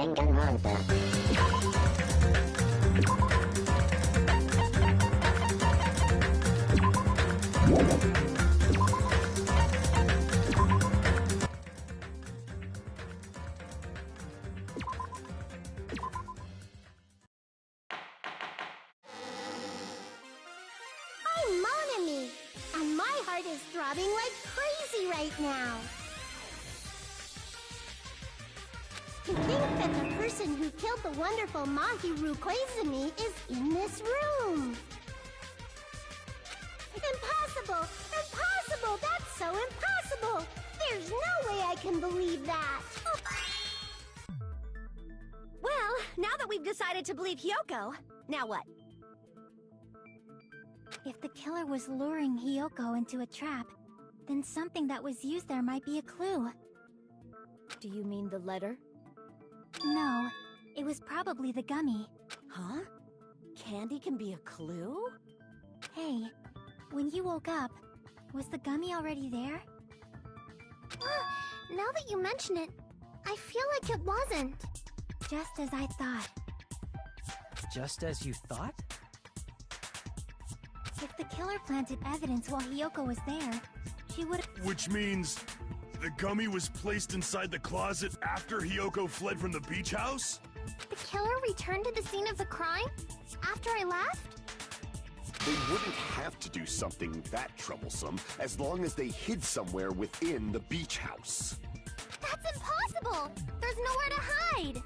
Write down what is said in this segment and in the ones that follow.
Danganronpa. I'm Monami, and my heart is throbbing like crazy right now. To think that the person who killed the wonderful Mahiru Koizumi is in this room. Impossible! Impossible! That's so impossible! There's no way I can believe that! Well, now that we've decided to believe Hiyoko, now what? If the killer was luring Hiyoko into a trap, then something that was used there might be a clue. Do you mean the letter? No, it was probably the gummy. Huh? Candy can be a clue? Hey, when you woke up, was the gummy already there? Now that you mention it, I feel like it wasn't. Just as I thought. Just as you thought? If the killer planted evidence while Hiyoko was there, she would. Which means the gummy was placed inside the closet after Hiyoko fled from the beach house? The killer returned to the scene of the crime? After I left? They wouldn't have to do something that troublesome as long as they hid somewhere within the beach house. That's impossible! There's nowhere to hide!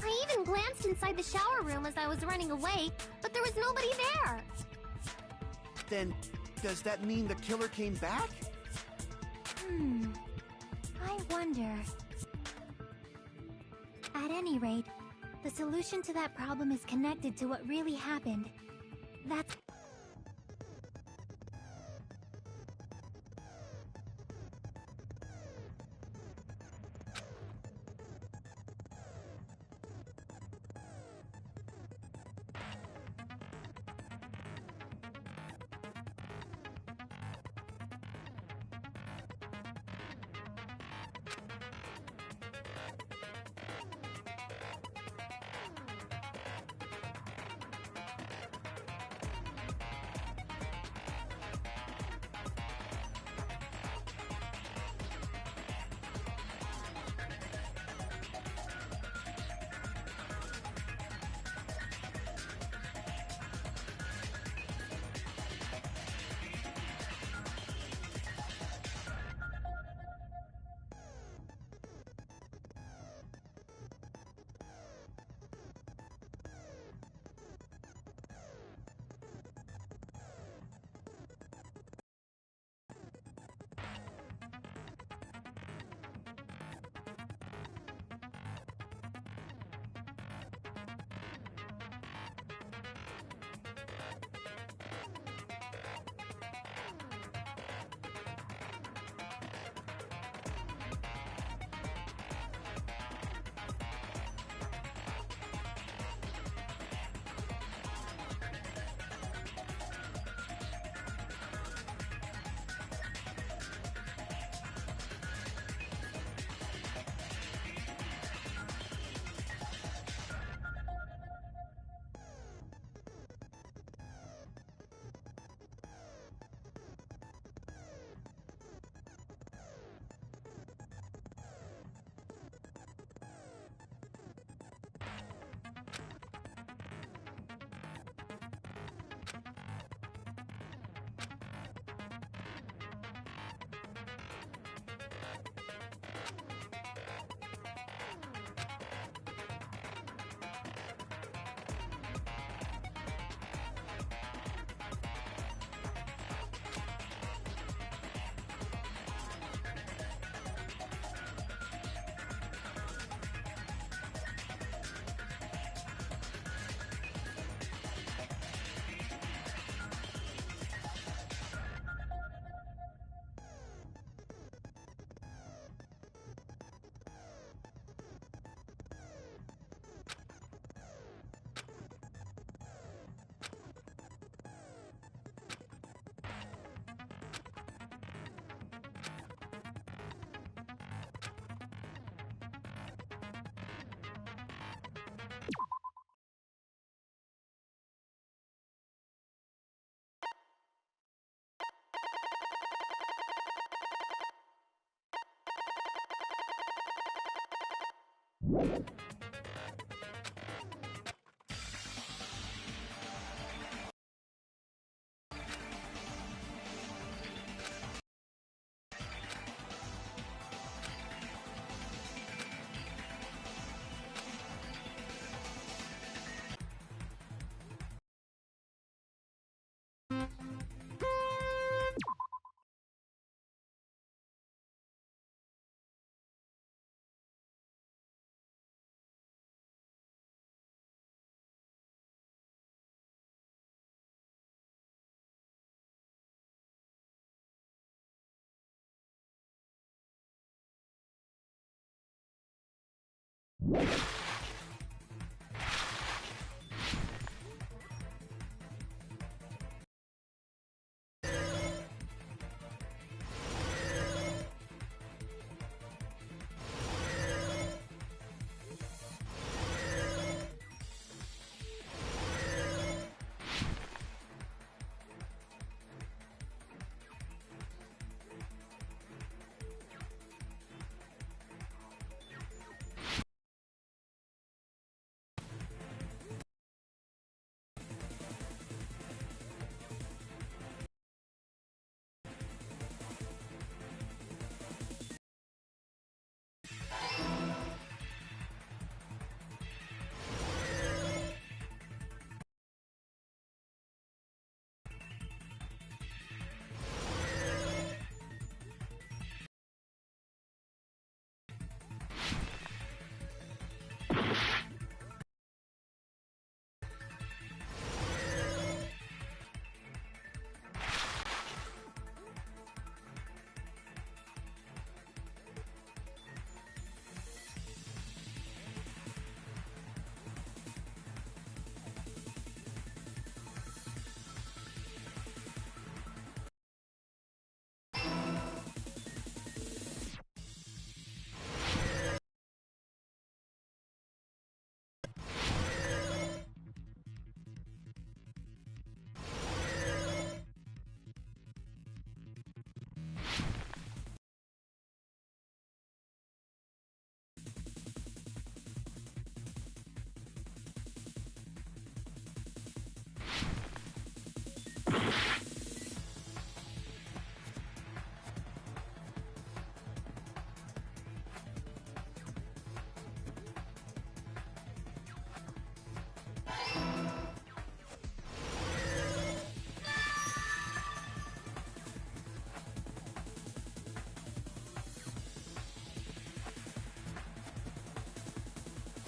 I even glanced inside the shower room as I was running away, but there was nobody there! Then, does that mean the killer came back? I wonder. At any rate, the solution to that problem is connected to what really happened. That's...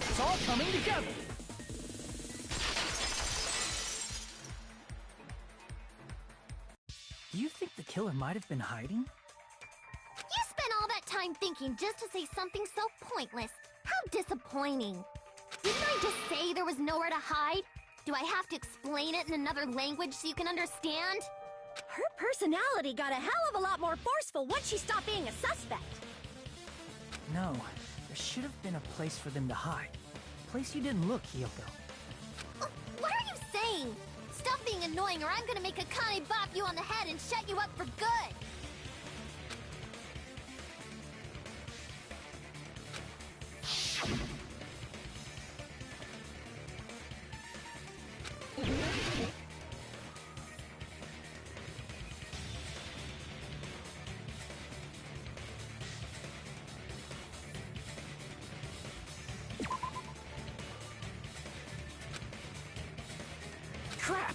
It's all coming together! Do you think the killer might have been hiding? You spent all that time thinking just to say something so pointless. How disappointing. Didn't I just say there was nowhere to hide? Do I have to explain it in another language so you can understand? Her personality got a hell of a lot more forceful once she stopped being a suspect. No, there should have been a place for them to hide. A place you didn't look, Hiyoko. What are you saying? Stop being annoying or I'm gonna make Akane bop you on the head and shut you up for good! Crap!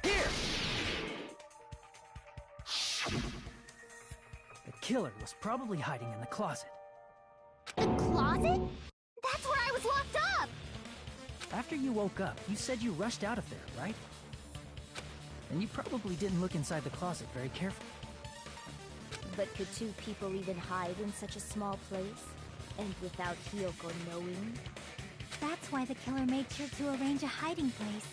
Here! The killer was probably hiding in the closet. The closet? That's where I was locked up! After you woke up, you said you rushed out of there, right? And you probably didn't look inside the closet very carefully. But could two people even hide in such a small place? And without Hiyoko knowing? That's why the killer made sure to arrange a hiding place.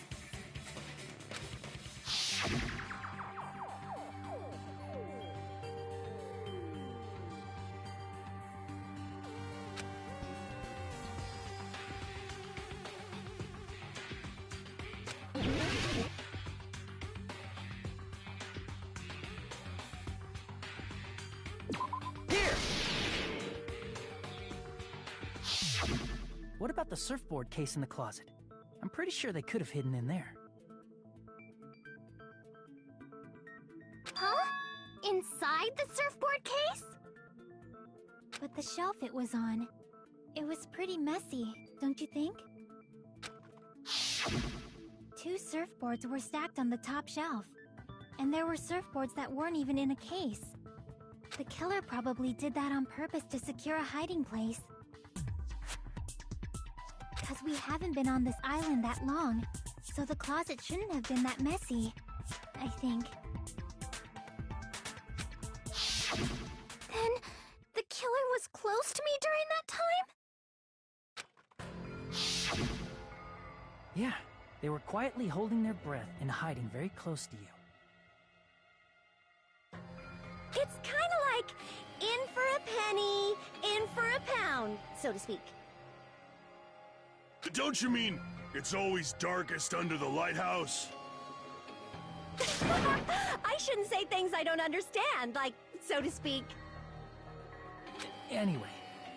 Here! What about the surfboard case in the closet? I'm pretty sure they could have hidden in there. Huh? Inside the surfboard case? But the shelf it was on, it was pretty messy, don't you think? 2 surfboards were stacked on the top shelf. And there were surfboards that weren't even in a case. The killer probably did that on purpose to secure a hiding place. Because we haven't been on this island that long, so the closet shouldn't have been that messy, I think. Then, the killer was close to me during that time? Yeah, they were quietly holding their breath and hiding very close to you. It's kind of like in for a penny, in for a pound, so to speak. Don't you mean it's always darkest under the lighthouse? I shouldn't say things I don't understand, like, so to speak. Anyway,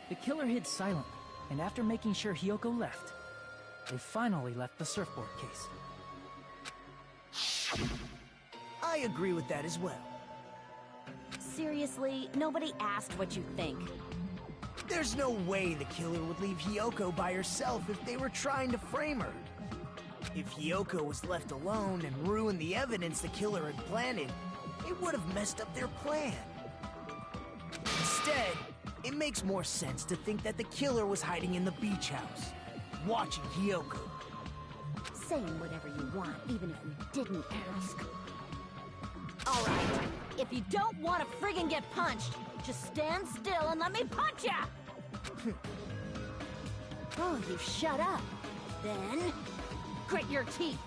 the killer hid silently, and after making sure Hiyoko left, they finally left the surfboard case. I agree with that as well. Seriously, nobody asked what you think. There's no way the killer would leave Hiyoko by herself if they were trying to frame her. If Hiyoko was left alone and ruined the evidence the killer had planted, it would have messed up their plan. Instead, it makes more sense to think that the killer was hiding in the beach house, watching Hiyoko. Saying whatever you want, even if we didn't ask. All right, if you don't want to friggin' get punched, just stand still and let me punch ya! Oh, you shut up. Then, grit your teeth.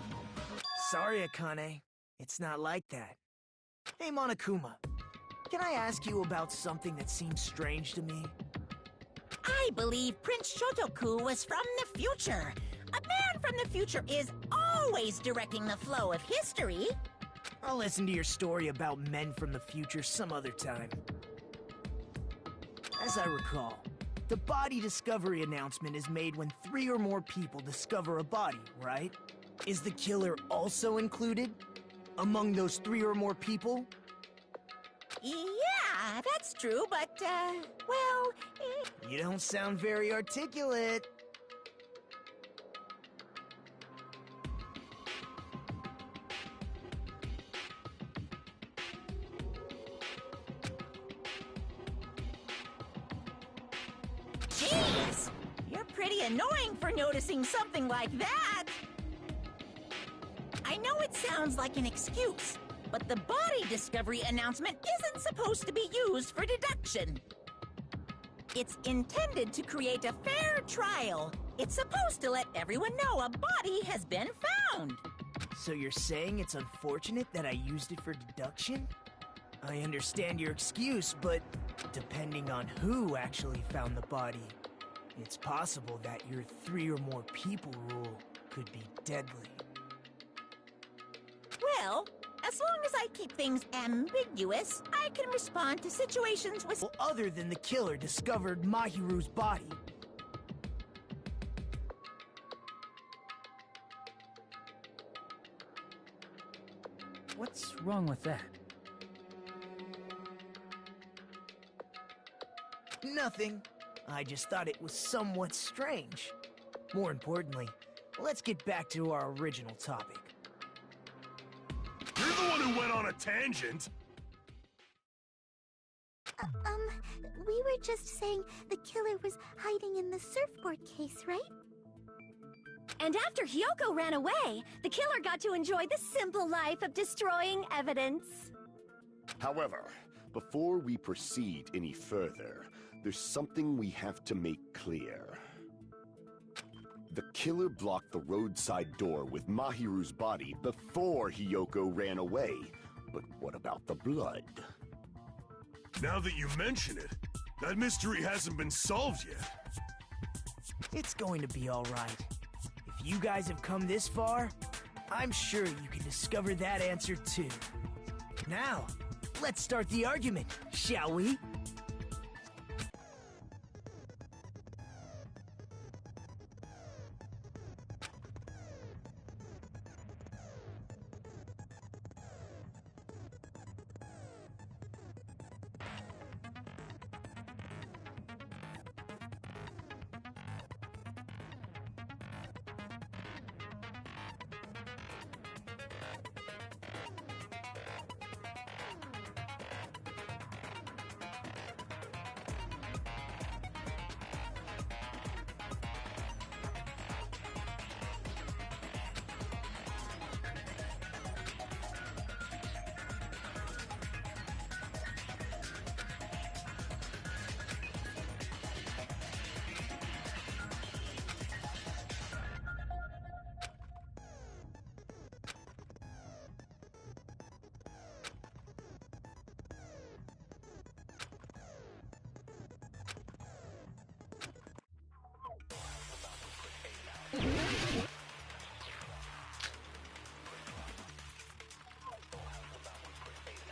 Sorry, Akane. It's not like that. Hey, Monokuma. Can I ask you about something that seems strange to me? I believe Prince Shotoku was from the future. A man from the future is always directing the flow of history. I'll listen to your story about men from the future some other time. As I recall, the body discovery announcement is made when 3 or more people discover a body, right? Is the killer also included among those 3 or more people? Yeah, that's true, but, well... You don't sound very articulate. Jeez! You're pretty annoying for noticing something like that! I know it sounds like an excuse, but the body discovery announcement isn't supposed to be used for deduction. It's intended to create a fair trial. It's supposed to let everyone know a body has been found. So you're saying it's unfortunate that I used it for deduction? I understand your excuse, but depending on who actually found the body, it's possible that your 3 or more people rule could be deadly. Well, as long as I keep things ambiguous, I can respond to situations with... Well, other than the killer discovered Mahiru's body. What's wrong with that? Nothing. I just thought it was somewhat strange. More importantly, let's get back to our original topic. You're the one who went on a tangent! We were just saying the killer was hiding in the surfboard case, right? And after Hiyoko ran away, the killer got to enjoy the simple life of destroying evidence. However, before we proceed any further, there's something we have to make clear. The killer blocked the roadside door with Mahiru's body before Hiyoko ran away. But what about the blood? Now that you mention it, that mystery hasn't been solved yet. It's going to be all right. If you guys have come this far, I'm sure you can discover that answer too. Now, let's start the argument, shall we?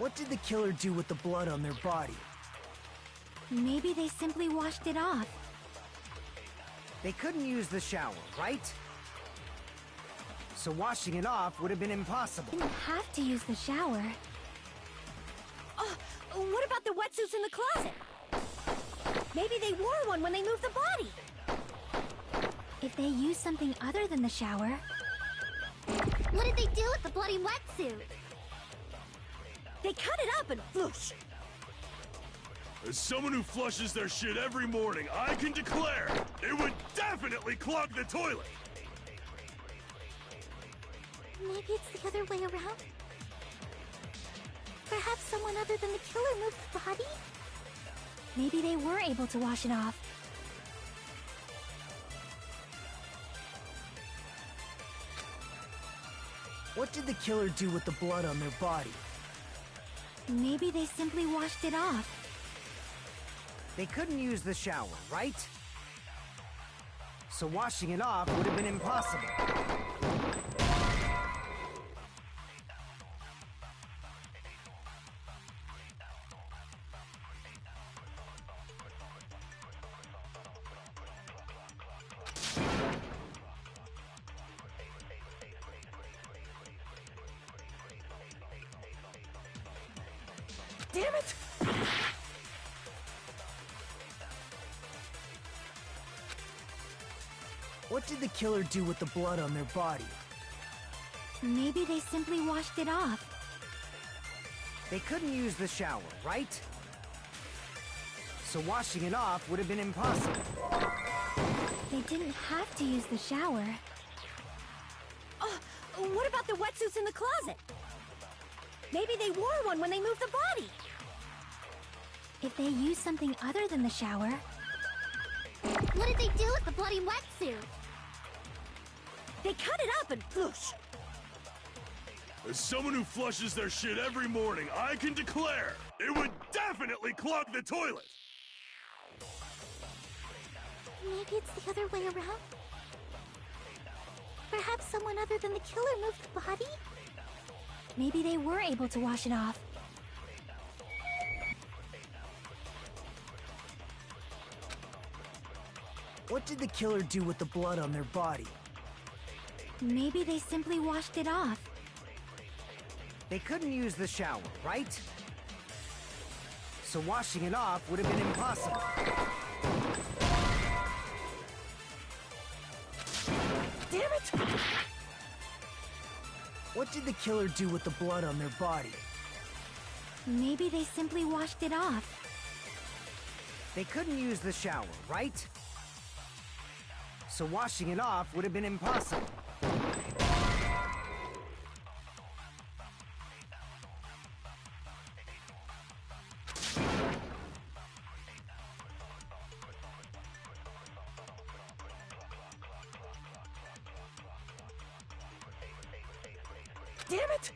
What did the killer do with the blood on their body? Maybe they simply washed it off. They couldn't use the shower, right? So washing it off would have been impossible. Didn't have to use the shower. Oh, what about the wetsuits in the closet? Maybe they wore one when they moved the body. If they used something other than the shower, What did they do with the bloody wetsuit? They cut it up and floosh. As someone who flushes their shit every morning, I can declare it would definitely clog the toilet! Maybe it's the other way around? Perhaps someone other than the killer moved the body? maybe they were able to wash it off. What did the killer do with the blood on their body? Maybe they simply washed it off. They couldn't use the shower, right? So washing it off would have been impossible. Damn it! What did the killer do with the blood on their body? Maybe they simply washed it off. They couldn't use the shower, right? So washing it off would have been impossible. They didn't have to use the shower. Oh, what about the wetsuits in the closet? Maybe they wore one when they moved the body. If they used something other than the shower, What did they do with the bloody wetsuit? They cut it up and floosh. As someone who flushes their shit every morning, I can declare it would definitely clog the toilet! Maybe it's the other way around? Perhaps someone other than the killer moved the body? maybe they were able to wash it off. What did the killer do with the blood on their body? Maybe they simply washed it off. They couldn't use the shower, right? So washing it off would have been impossible. Damn it! What did the killer do with the blood on their body? Maybe they simply washed it off. They couldn't use the shower, right? So washing it off would have been impossible. Damn it!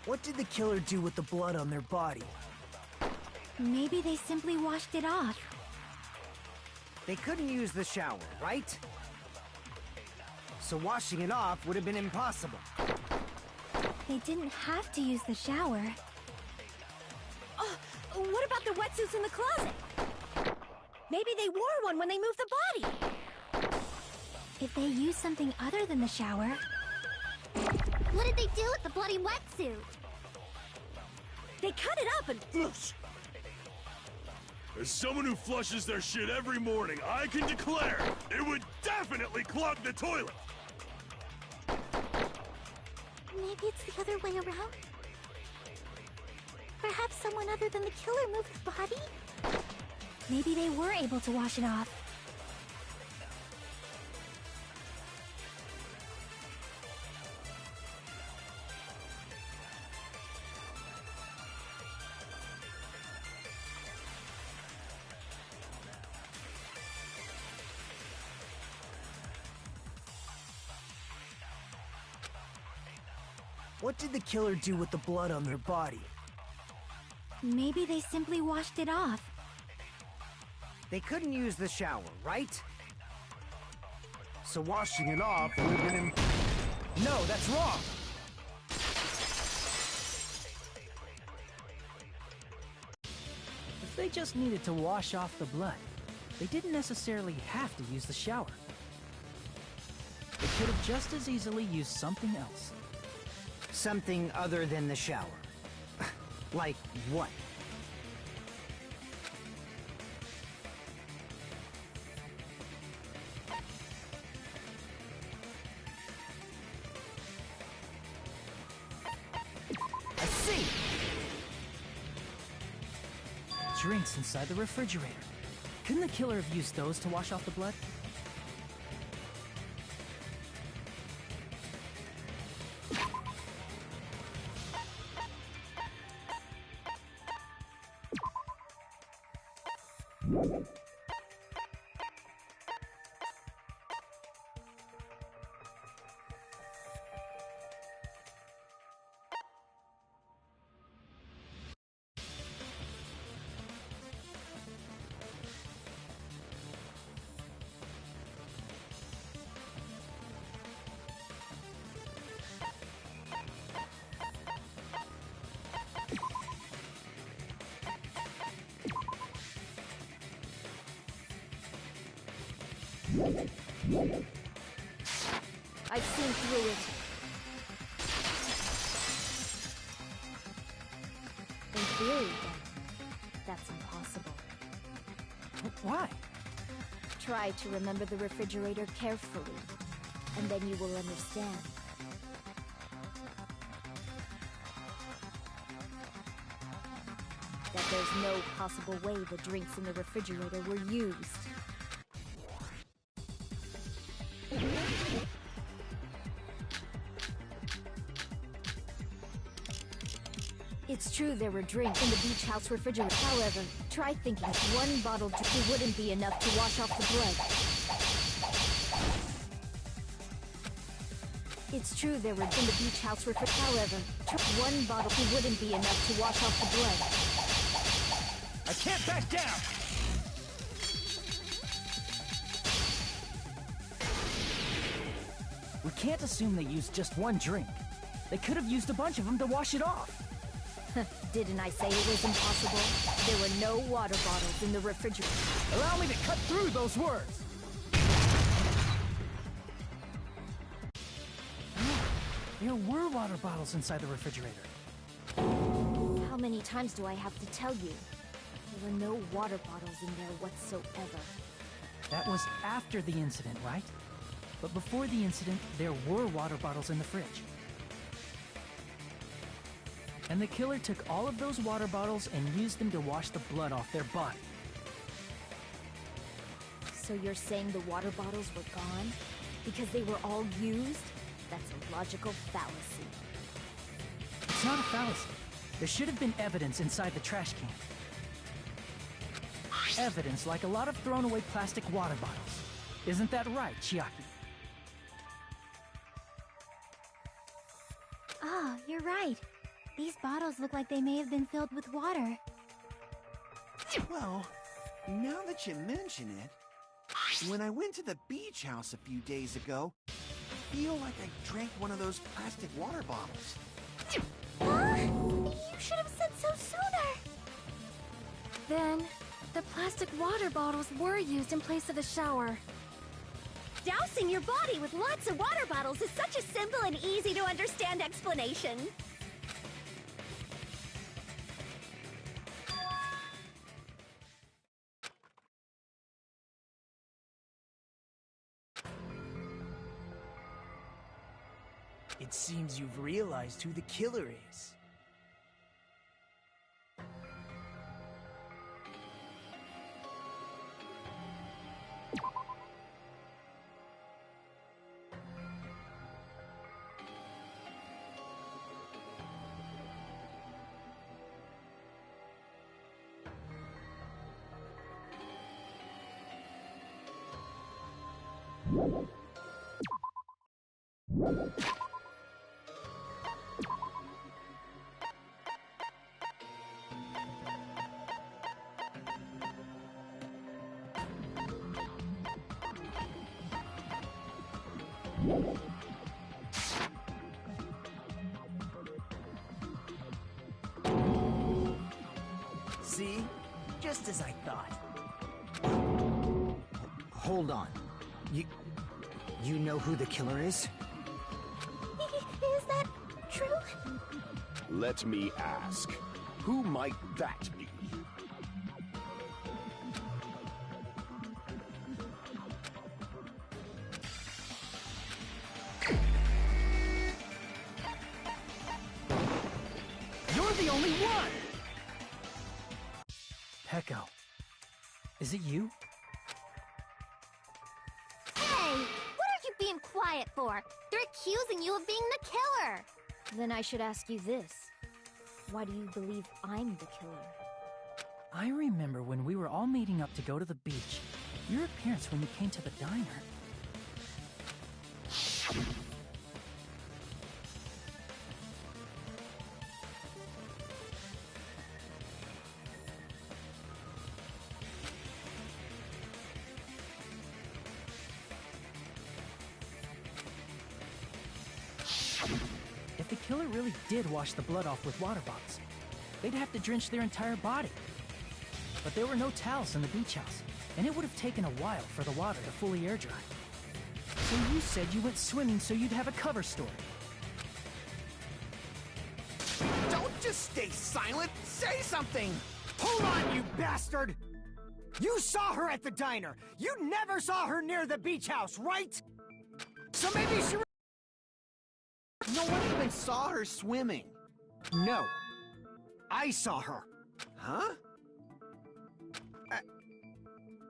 What did the killer do with the blood on their body? Maybe they simply washed it off. They couldn't use the shower, right? So washing it off would have been impossible. They didn't have to use the shower. Oh, what about the wetsuits in the closet? Maybe they wore one when they moved the body. If they used something other than the shower, What did they do with the bloody wetsuit? They cut it up and floosh. As someone who flushes their shit every morning, I can declare it would definitely clog the toilet! Maybe it's the other way around? Perhaps someone other than the killer moved the body? maybe they were able to wash it off. What did the killer do with the blood on their body? Maybe they simply washed it off. They couldn't use the shower, right? So washing it off would have been No, that's wrong! If they just needed to wash off the blood, they didn't necessarily have to use the shower. They could have just as easily used something else. something other than the shower. Like what? I see! Drinks inside the refrigerator. Couldn't the killer have used those to wash off the blood? I've seen through it. In theory, then, that's impossible. Why? Try to remember the refrigerator carefully, and then you will understand. That there's no possible way the drinks in the refrigerator were used. It's true there were drinks in the beach house refrigerator. However, try thinking one bottle wouldn't be enough to wash off the blood. It's true there were in the beach house refrigerator. However, one bottle wouldn't be enough to wash off the blood. I can't back down! We can't assume they used just one drink. They could have used a bunch of them to wash it off. Didn't I say it was impossible? There were no water bottles in the refrigerator. Allow me to cut through those words! There were water bottles inside the refrigerator. How many times do I have to tell you? There were no water bottles in there whatsoever. That was after the incident, right? But before the incident, there were water bottles in the fridge. And the killer took all of those water bottles and used them to wash the blood off their body. So you're saying the water bottles were gone? Because they were all used? That's a logical fallacy. It's not a fallacy. There should have been evidence inside the trash can. Evidence like a lot of thrown away plastic water bottles. Isn't that right, Chiaki? Oh, you're right. These bottles look like they may have been filled with water. Well, now that you mention it, when I went to the beach house a few days ago, I feel like I drank one of those plastic water bottles. You should have said so sooner! Then, the plastic water bottles were used in place of the shower. Dousing your body with lots of water bottles is such a simple and easy to understand explanation. It seems you've realized who the killer is. See? Just as I thought. Hold on. You know who the killer is? Is that true? Let me ask. Who might that be? You're the only one! Peko. Is it you? Hey! What are you being quiet for? They're accusing you of being the killer! Then I should ask you this. Why do you believe I'm the killer? I remember when we were all meeting up to go to the beach. Your appearance when you came to the diner. If the killer really did wash the blood off with water bottles, they'd have to drench their entire body. But there were no towels in the beach house, and it would have taken a while for the water to fully air dry. So you said you went swimming so you'd have a cover story. Don't just stay silent! Say something! Hold on, you bastard! You saw her at the diner! You never saw her near the beach house, right? So maybe she... No one even saw her swimming. No. I saw her. Huh?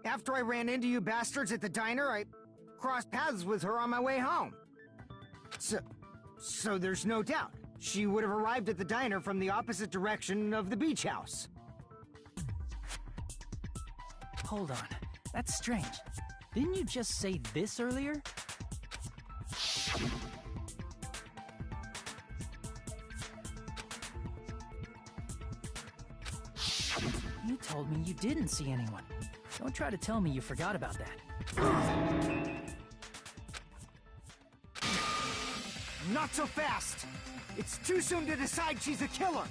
After I ran into you bastards at the diner, I crossed paths with her on my way home. So there's no doubt. She would have arrived at the diner from the opposite direction of the beach house. Hold on. That's strange. Didn't you just say this earlier? You told me you didn't see anyone. Don't try to tell me you forgot about that. Not so fast! It's too soon to decide she's a killer!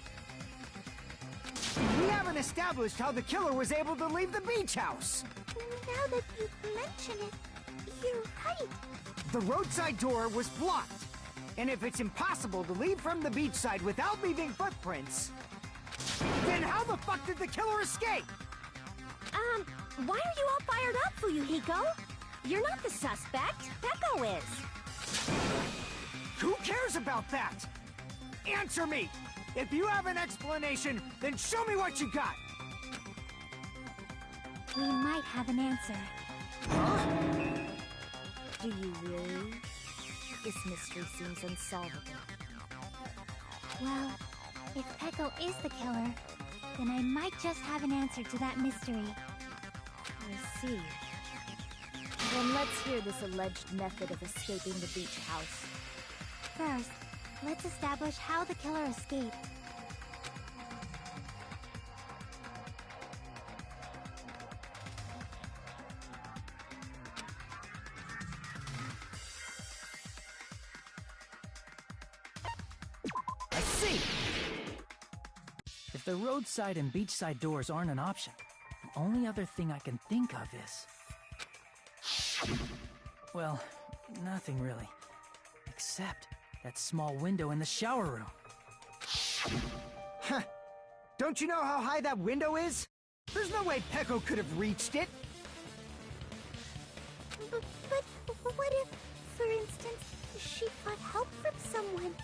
We haven't established how the killer was able to leave the beach house! Now that you mention it, you're right. The roadside door was blocked. And if it's impossible to leave from the beachside without leaving footprints, then how the fuck did the killer escape? Why are you all fired up, Fuyuhiko? You're not the suspect. Peko is. Who cares about that? Answer me! If you have an explanation, then show me what you got! We might have an answer. Do you really? This mystery seems unsolvable. Well, if Peko is the killer, then I might just have an answer to that mystery. I see. Then let's hear this alleged method of escaping the beach house. First, let's establish how the killer escaped. I see! If the roadside and beachside doors aren't an option, the only other thing I can think of is... well, nothing really. Except that small window in the shower room. Huh. Don't you know how high that window is? There's no way Peko could have reached it. But what if, for instance, she got help from someone?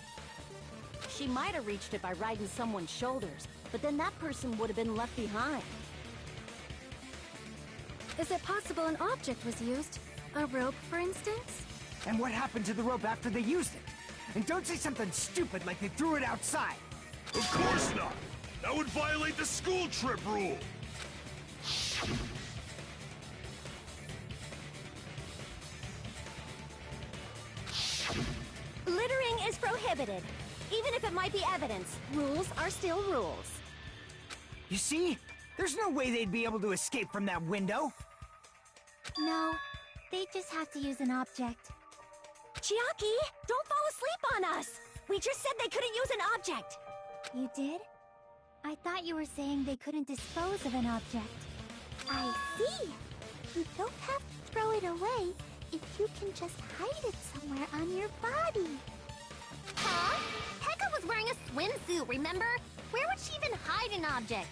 She might have reached it by riding someone's shoulders, but then that person would have been left behind. Is it possible an object was used? A rope, for instance? And what happened to the rope after they used it? And don't say something stupid like they threw it outside. Of course not! That would violate the school trip rule! Littering is prohibited. Even if it might be evidence, rules are still rules. You see? There's no way they'd be able to escape from that window. No, they just have to use an object. Chiaki, don't fall asleep on us! We just said they couldn't use an object! You did? I thought you were saying they couldn't dispose of an object. I see. You don't have to throw it away if you can just hide it somewhere on your body. Huh? Pekka was wearing a swimsuit, remember? Where would she even hide an object?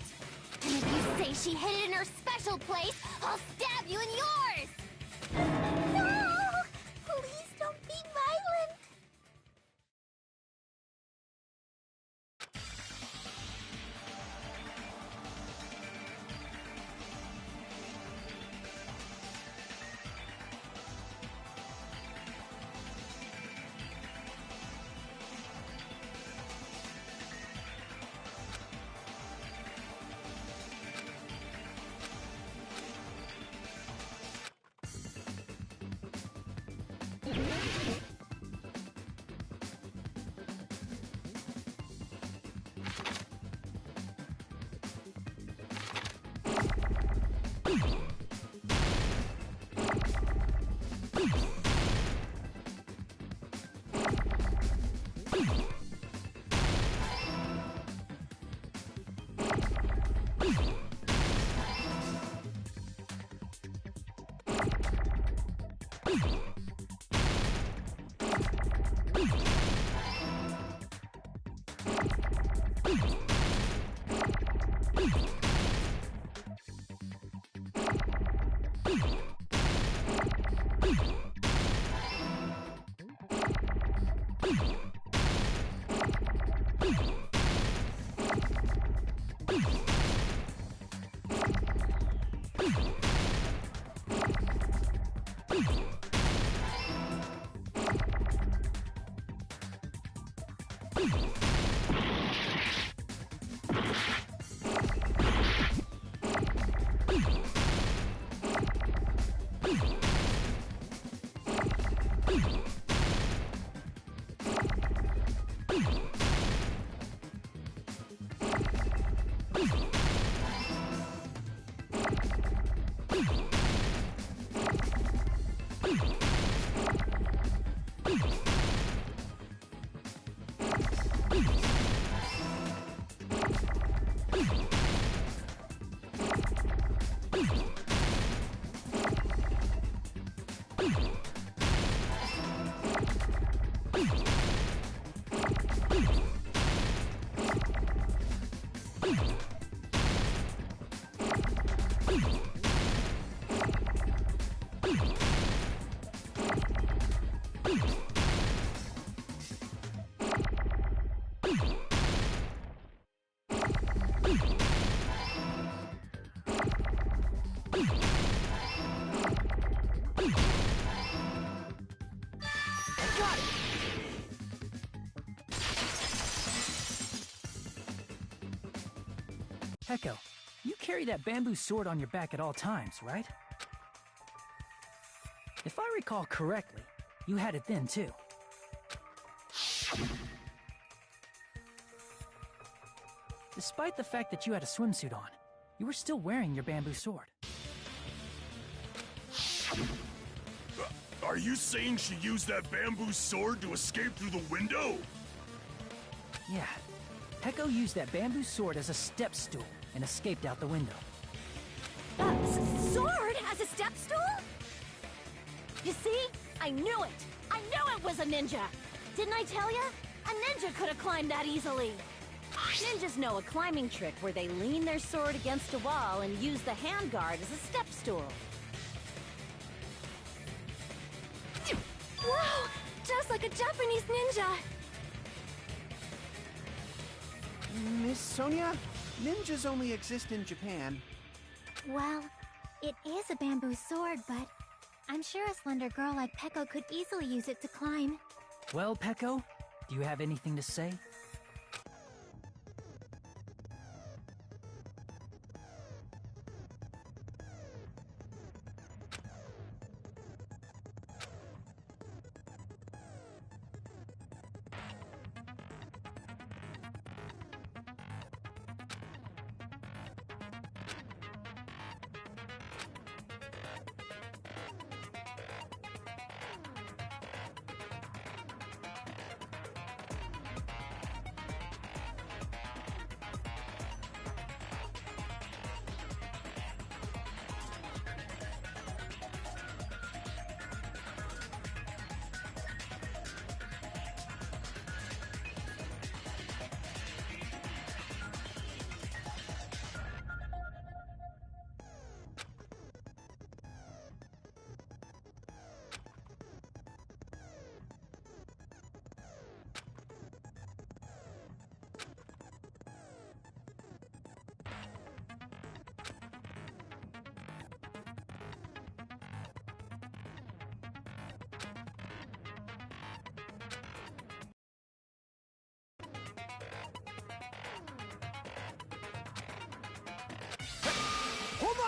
And if you say she hid it in her special place, I'll stab you in yours! No! Please don't be violent! Peko, you carry that bamboo sword on your back at all times, right? If I recall correctly, you had it then too. Despite the fact that you had a swimsuit on, you were still wearing your bamboo sword. Are you saying she used that bamboo sword to escape through the window? Yeah. Peko used that bamboo sword as a step stool and escaped out the window. Sword as a step stool? You see? I knew it! I knew it was a ninja! Didn't I tell ya? A ninja could have climbed that easily! Ninjas know a climbing trick where they lean their sword against a wall and use the handguard as a step stool. Wow! Just like a Japanese ninja! Miss Sonia, ninjas only exist in Japan. Well, it is a bamboo sword, but I'm sure a slender girl like Peko could easily use it to climb. Well, Peko, do you have anything to say?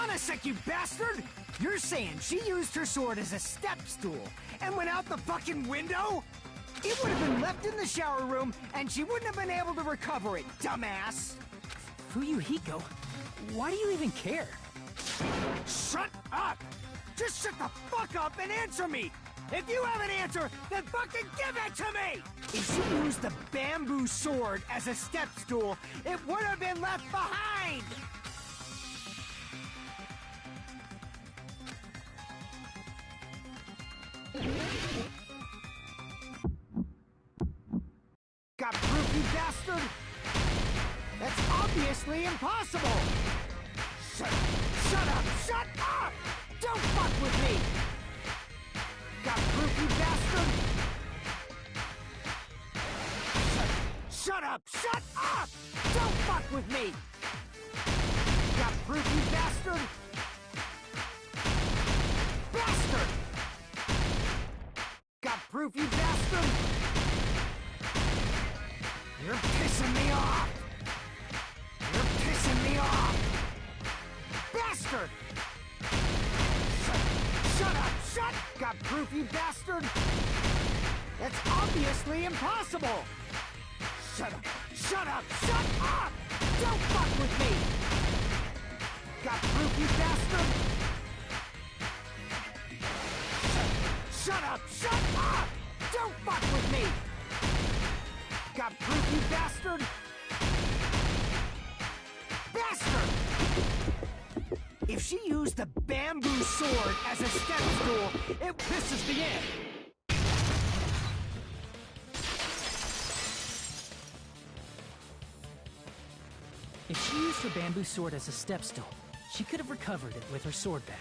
on a sec, you bastard! You're saying she used her sword as a step stool and went out the fucking window? It would have been left in the shower room, and she wouldn't have been able to recover it, dumbass! Fuyuhiko, why do you even care? Shut up! Just shut the fuck up and answer me! If you have an answer, then fucking give it to me! If she used the bamboo sword as a step stool, it would have been left behind! Got proof, you bastard? That's obviously impossible! Shut up! Shut up! Don't fuck with me! Got proof, you bastard? Shut up! Shut up! Don't fuck with me! Got proof, you bastard? Bastard! Got proof, you bastard? You're pissing me off! You're pissing me off! Bastard! Shut up! Shut! Got proof, you bastard? That's obviously impossible! Shut up! Shut up! Shut up! Don't fuck with me! Got proof, you bastard? Shut up! Shut up! Don't fuck with me! Got proof, you bastard? Bastard! If she used the bamboo sword as a step stool, this is the end. If she used her bamboo sword as a step stool, she could have recovered it with her sword bag.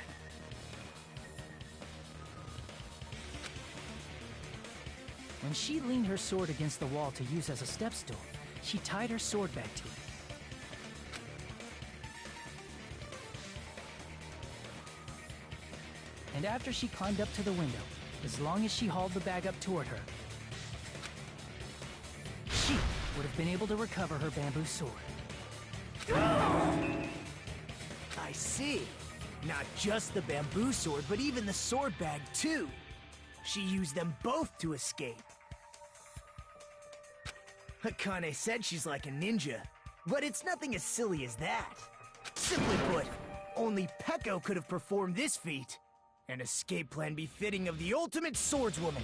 When she leaned her sword against the wall to use as a step stool, she tied her sword bag to it. And after she climbed up to the window, as long as she hauled the bag up toward her, she would have been able to recover her bamboo sword. I see. Not just the bamboo sword, but even the sword bag, too. She used them both to escape. Akane said she's like a ninja, but it's nothing as silly as that. Simply put, only Peko could have performed this feat. An escape plan befitting of the ultimate swordswoman.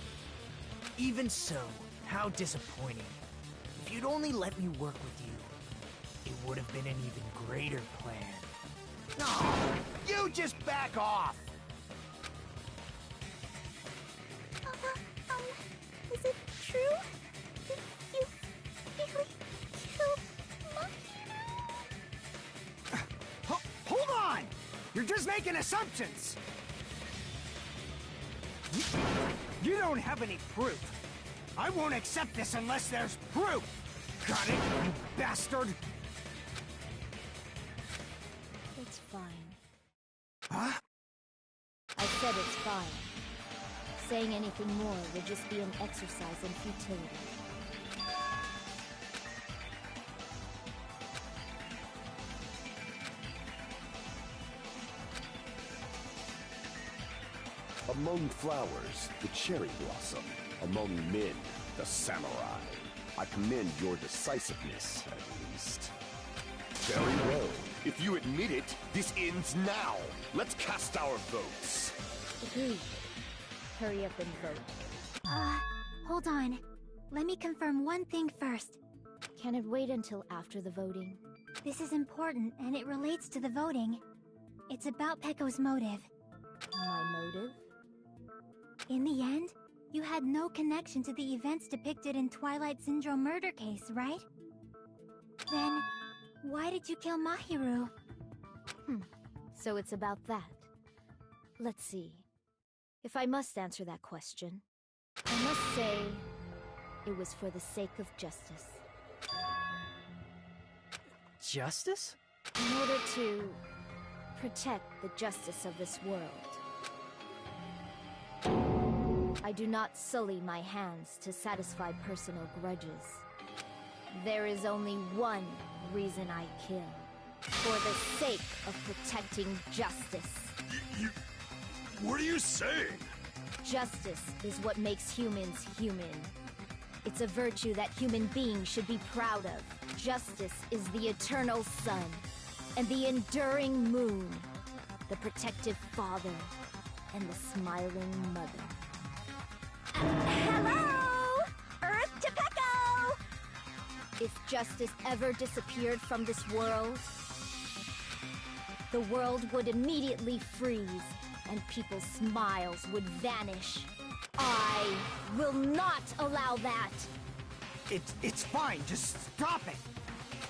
Even so, how disappointing. If you'd only let me work with you, it would have been an even greater plan. No, you just back off! Is it true? Did you really kill Mahiru? Hold on! You're just making assumptions! You don't have any proof. I won't accept this unless there's proof! Got it, you bastard? It's fine. Huh? I said it's fine. Saying anything more would just be an exercise in futility. Among flowers, the cherry blossom. Among men, the samurai. I commend your decisiveness, at least. Very well. If you admit it, this ends now. Let's cast our votes. Agreed. Hurry up and vote. Hold on. Let me confirm one thing first. Can it wait until after the voting? This is important, and it relates to the voting. It's about Peko's motive. My motive? In the end, you had no connection to the events depicted in Twilight Syndrome murder case, right? Then, why did you kill Mahiru? So it's about that. Let's see. If I must answer that question, I must say it was for the sake of justice. Justice? In order to protect the justice of this world. I do not sully my hands to satisfy personal grudges. There is only one reason I kill. For the sake of protecting justice. What are you saying? Justice is what makes humans human. It's a virtue that human beings should be proud of. Justice is the eternal sun, and the enduring moon, the protective father, and the smiling mother. Hello! Earth to Pecco! If justice ever disappeared from this world, the world would immediately freeze, and people's smiles would vanish. I will not allow that! It's fine, just stop it!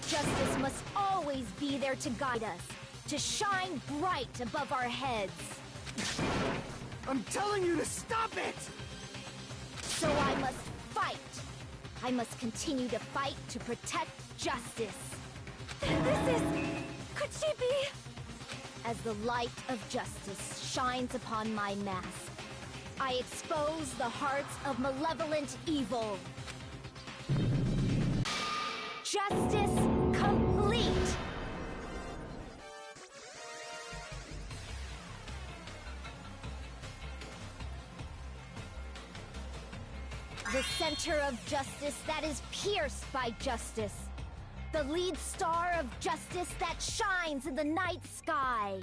Justice must always be there to guide us, to shine bright above our heads. I'm telling you to stop it! So I must fight. I must continue to fight to protect justice. This is... Could she be... As the light of justice shines upon my mask, I expose the hearts of malevolent evil. Justice complete! The center of justice that is pierced by justice. The lead star of justice that shines in the night sky.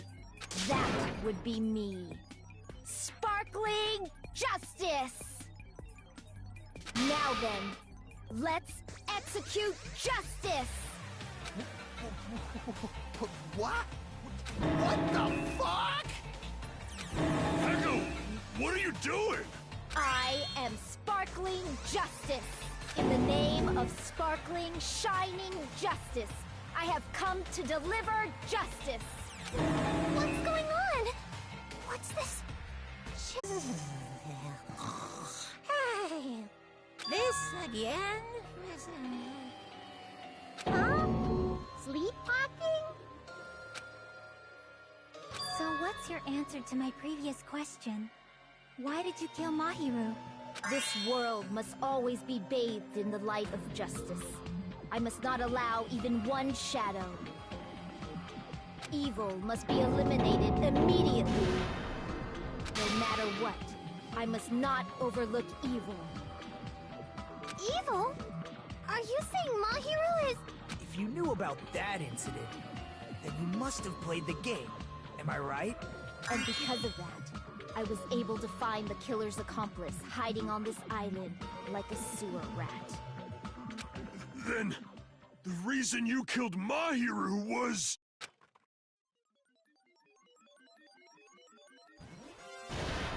That would be me. Sparkling justice! Now then, let's execute justice! What? What the fuck? Echo, what are you doing? I am sparkling justice. In the name of sparkling, shining justice, I have come to deliver justice. What's going on? What's this? Hey, this again? Huh? Sleepwalking? So what's your answer to my previous question? Why did you kill Mahiru? This world must always be bathed in the light of justice. I must not allow even one shadow. Evil must be eliminated immediately. No matter what, I must not overlook evil. Evil? Are you saying Mahiru is... If you knew about that incident, then you must have played the game. Am I right? And because of that, I was able to find the killer's accomplice hiding on this island like a sewer rat. Then, the reason you killed Mahiru was...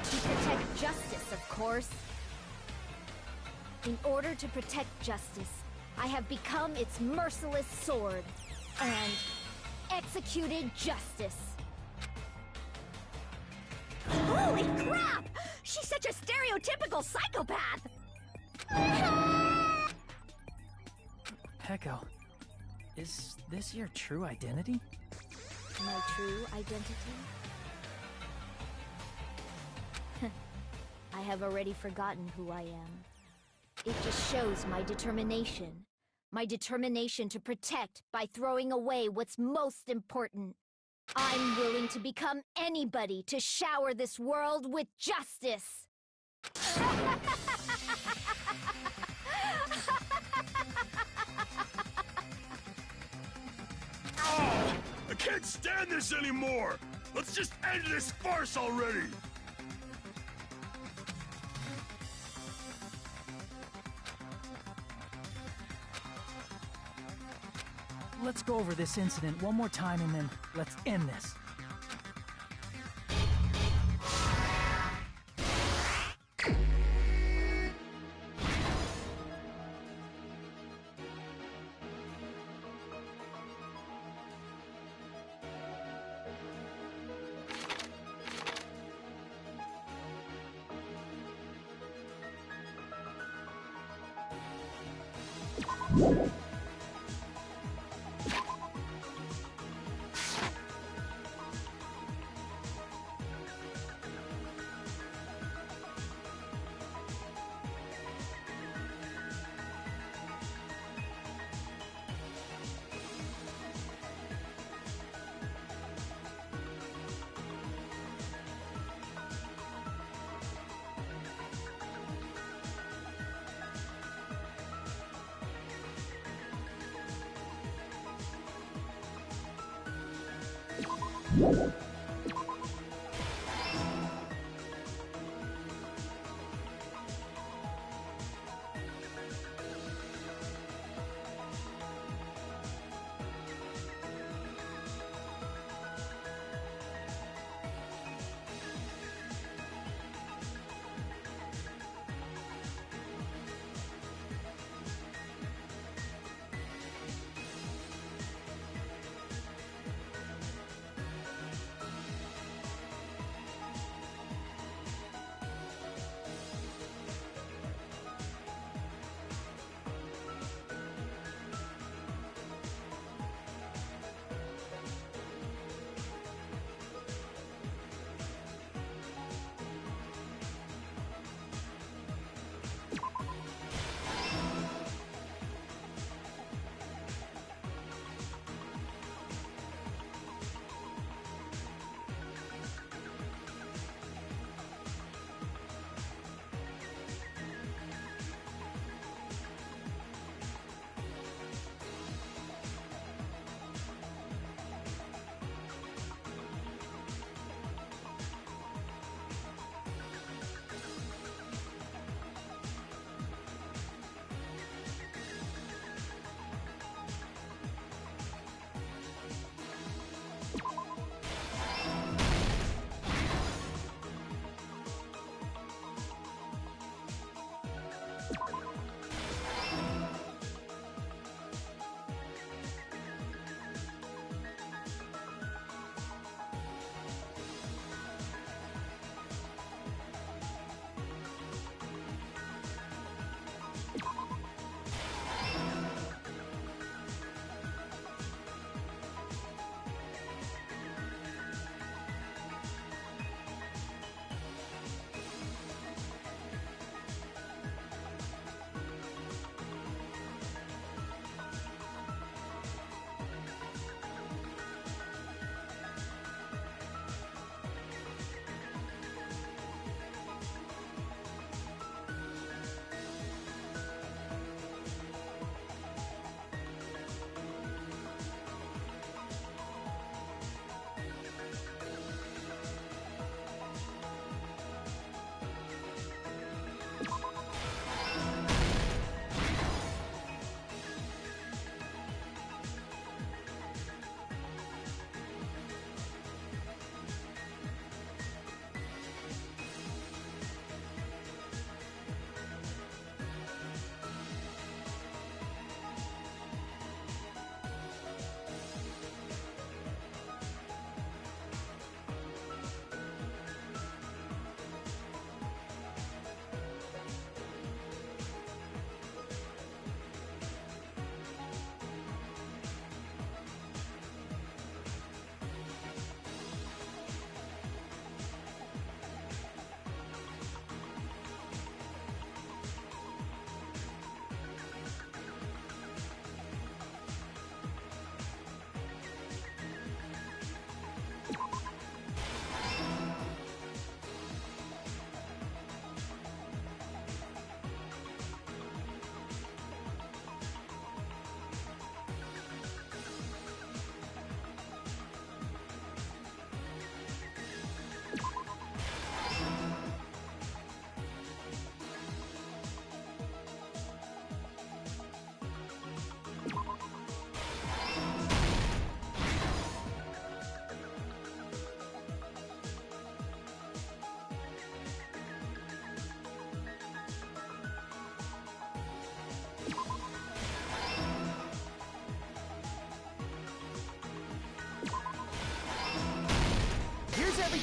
To protect justice, of course. In order to protect justice, I have become its merciless sword and executed justice. Holy crap! She's such a stereotypical psychopath! Pecco, is this your true identity? My true identity? I have already forgotten who I am. It just shows my determination. My determination to protect by throwing away what's most important. I'm willing to become anybody to shower this world with justice! Oh, I can't stand this anymore! Let's just end this farce already! Let's go over this incident one more time and then let's end this.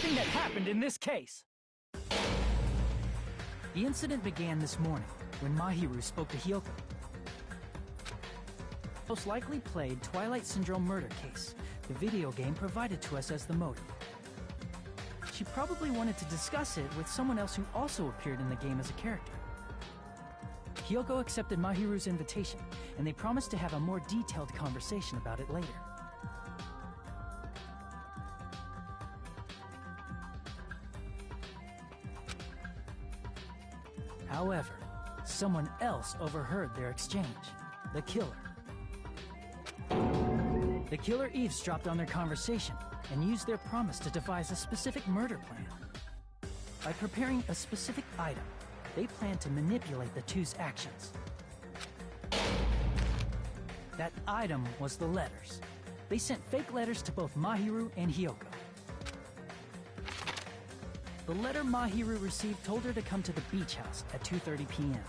everything that happened in this case. The incident began this morning, when Mahiru spoke to Hyoko. Most likely played Twilight Syndrome murder case, the video game provided to us as the motive. She probably wanted to discuss it with someone else who also appeared in the game as a character. Hyoko accepted Mahiru's invitation, and they promised to have a more detailed conversation about it later. However, someone else overheard their exchange. The killer. The killer eavesdropped on their conversation, and used their promise to devise a specific murder plan. By preparing a specific item, they planned to manipulate the two's actions. That item was the letters. They sent fake letters to both Mahiru and Hiyoko. The letter Mahiru received told her to come to the beach house at 2:30 p.m.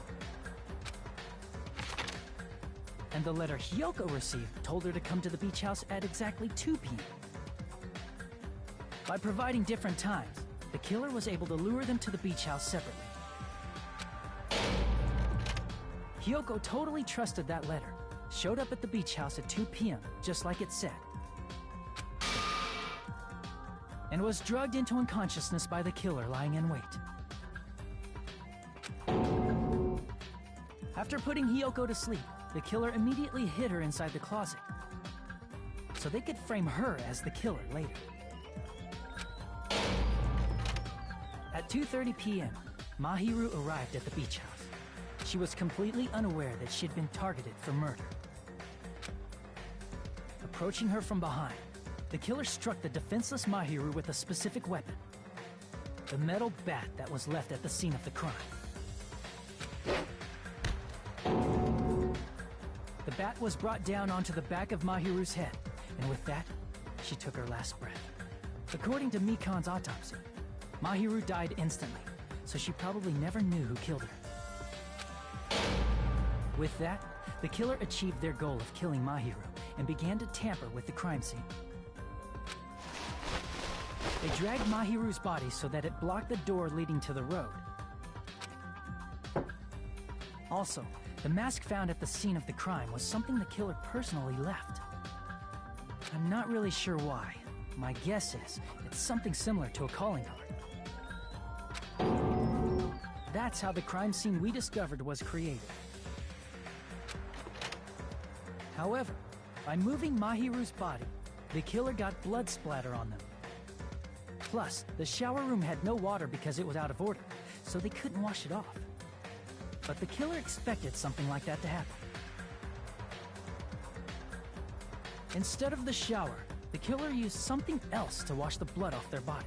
And the letter Hiyoko received told her to come to the beach house at exactly 2 p.m. By providing different times, the killer was able to lure them to the beach house separately. Hiyoko totally trusted that letter, showed up at the beach house at 2 p.m., just like it said, and was drugged into unconsciousness by the killer lying in wait. After putting Hiyoko to sleep, the killer immediately hid her inside the closet, so they could frame her as the killer later. At 2:30 p.m., Mahiru arrived at the beach house. She was completely unaware that she'd been targeted for murder. Approaching her from behind, the killer struck the defenseless Mahiru with a specific weapon, the metal bat that was left at the scene of the crime. The bat was brought down onto the back of Mahiru's head, and with that, she took her last breath. According to Mikan's autopsy, Mahiru died instantly, so she probably never knew who killed her. With that, the killer achieved their goal of killing Mahiru and began to tamper with the crime scene. They dragged Mahiru's body so that it blocked the door leading to the road. Also, the mask found at the scene of the crime was something the killer personally left. I'm not really sure why. My guess is it's something similar to a calling card. That's how the crime scene we discovered was created. However, by moving Mahiru's body, the killer got blood splatter on them. Plus, the shower room had no water because it was out of order, so they couldn't wash it off. But the killer expected something like that to happen. Instead of the shower, the killer used something else to wash the blood off their body.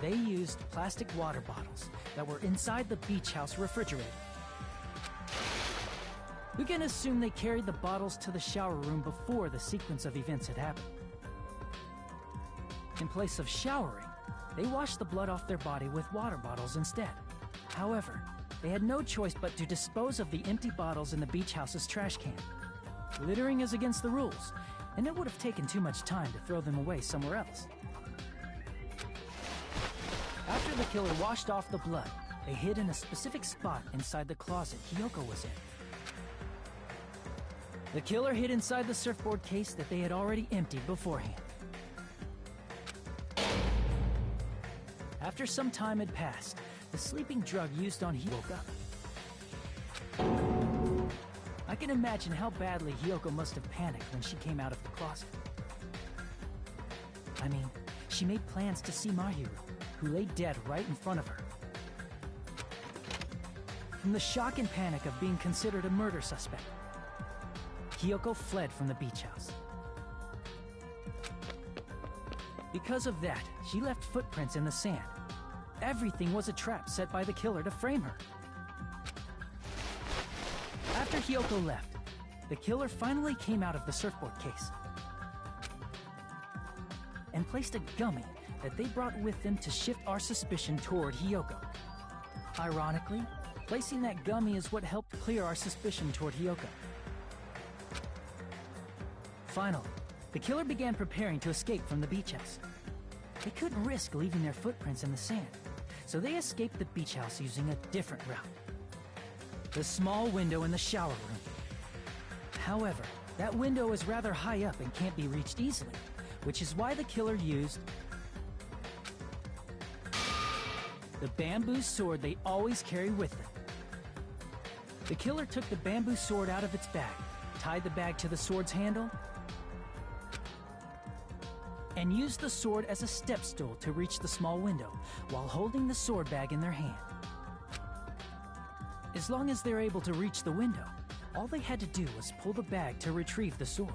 They used plastic water bottles that were inside the beach house refrigerator. We can assume they carried the bottles to the shower room before the sequence of events had happened. In place of showering, they washed the blood off their body with water bottles instead. However, they had no choice but to dispose of the empty bottles in the beach house's trash can. Littering is against the rules, and it would have taken too much time to throw them away somewhere else. After the killer washed off the blood, they hid in a specific spot inside the closet Hiyoko was in. The killer hid inside the surfboard case that they had already emptied beforehand. After some time had passed, the sleeping drug used on Hiyoko woke up. I can imagine how badly Hiyoko must have panicked when she came out of the closet. I mean, she made plans to see Mahiru, who lay dead right in front of her. From the shock and panic of being considered a murder suspect, Hiyoko fled from the beach house. Because of that, she left footprints in the sand. Everything was a trap set by the killer to frame her. After Hiyoko left, the killer finally came out of the surfboard case and placed a gummy that they brought with them to shift our suspicion toward Hiyoko. Ironically, placing that gummy is what helped clear our suspicion toward Hiyoko. Finally, the killer began preparing to escape from the beach house. They couldn't risk leaving their footprints in the sand, so they escaped the beach house using a different route. The small window in the shower room. However, that window is rather high up and can't be reached easily, which is why the killer used the bamboo sword they always carry with them. The killer took the bamboo sword out of its bag, tied the bag to the sword's handle, and used the sword as a step stool to reach the small window while holding the sword bag in their hand. As long as they're able to reach the window, all they had to do was pull the bag to retrieve the sword.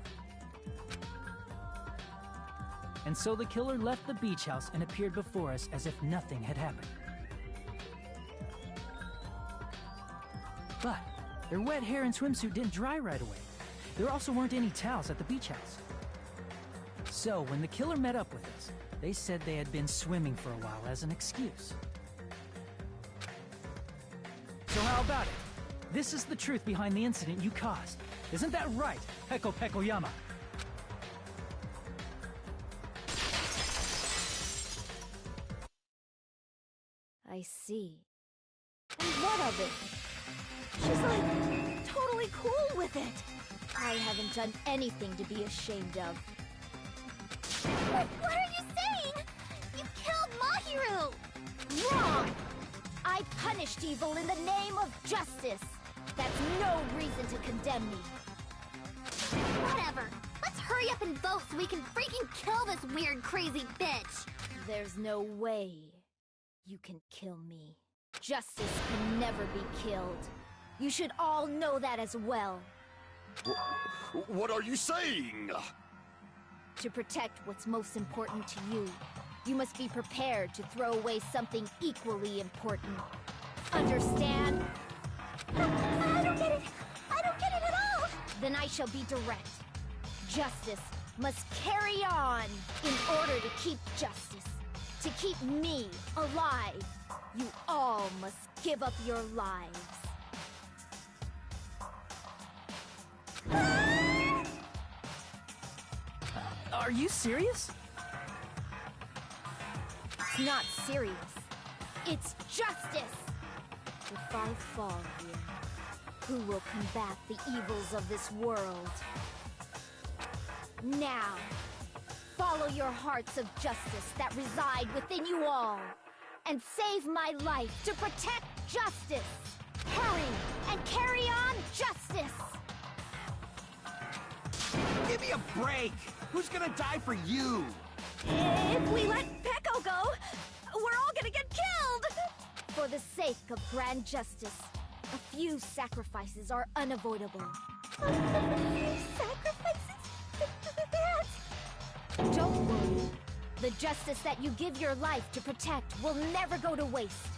And so the killer left the beach house and appeared before us as if nothing had happened. But their wet hair and swimsuit didn't dry right away. There also weren't any towels at the beach house. So when the killer met up with us, they said they had been swimming for a while as an excuse. So how about it? This is the truth behind the incident you caused. Isn't that right, Peko Pekoyama? I see. And what of it? She's like, totally cool with it. I haven't done anything to be ashamed of. What are you saying? You killed Mahiru! Wrong! I punished evil in the name of justice. That's no reason to condemn me. Whatever. Let's hurry up and vote so we can freaking kill this weird, crazy bitch. There's no way you can kill me. Justice can never be killed. You should all know that as well. What are you saying? To protect what's most important to you, you must be prepared to throw away something equally important. Understand? I don't get it. I don't get it at all. Then I shall be direct. Justice must carry on in order to keep justice. To keep me alive, you all must give up your lives. Are you serious? It's not serious. It's justice! If I fall here, who will combat the evils of this world? Now, follow your hearts of justice that reside within you all, and save my life to protect justice! Hurry, and carry on justice! Give me a break! Who's gonna die for you? If we let Peko go, we're all gonna get killed! For the sake of grand justice, a few sacrifices are unavoidable. Sacrifices? Don't worry. The justice that you give your life to protect will never go to waste.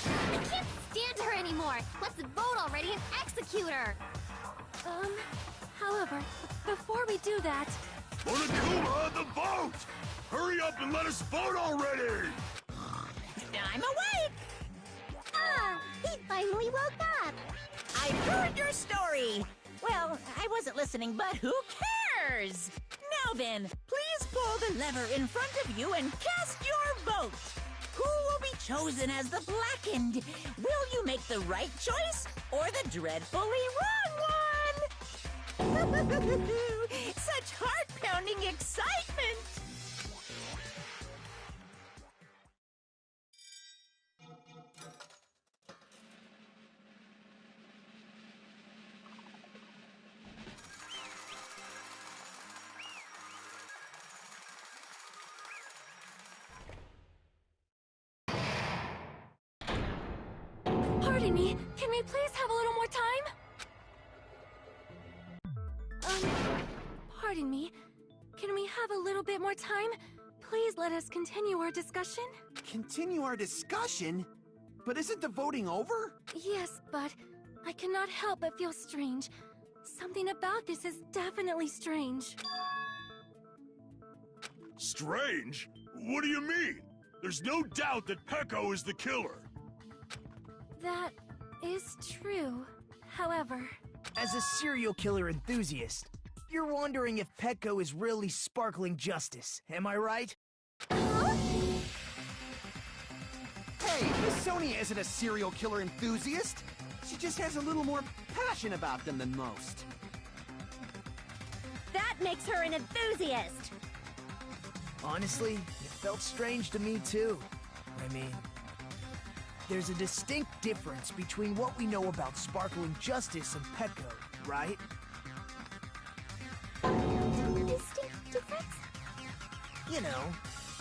I can't stand her anymore! Let's vote already and execute her! However, before we do that... Monokuma, the vote! Hurry up and let us vote already! I'm awake! Ah! He finally woke up! I've heard your story! Well, I wasn't listening, but who cares? Now then, please pull the lever in front of you and cast your vote! Who will be chosen as the Blackened? Will you make the right choice or the dreadfully wrong one? Such heart-pounding excitement! Pardon me, can we please have a little more time? Pardon me, can we have a little bit more time? Please let us continue our discussion. Continue our discussion? But isn't the voting over? Yes, but I cannot help but feel strange. Something about this is definitely strange. Strange? What do you mean? There's no doubt that Peko is the killer. That is true. However... As a serial killer enthusiast, you're wondering if Peko is really sparkling justice, am I right? Hey, Miss Sonia isn't a serial killer enthusiast. She just has a little more passion about them than most. That makes her an enthusiast! Honestly, it felt strange to me too. I mean, there's a distinct difference between what we know about sparkling justice and Peko, right? Distinct difference? You know,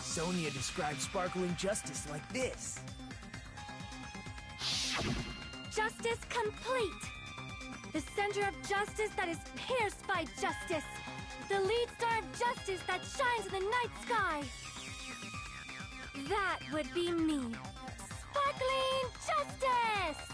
Sonia describes sparkling justice like this. Justice complete! The center of justice that is pierced by justice! The lead star of justice that shines in the night sky! That would be me. Sparkling Justice!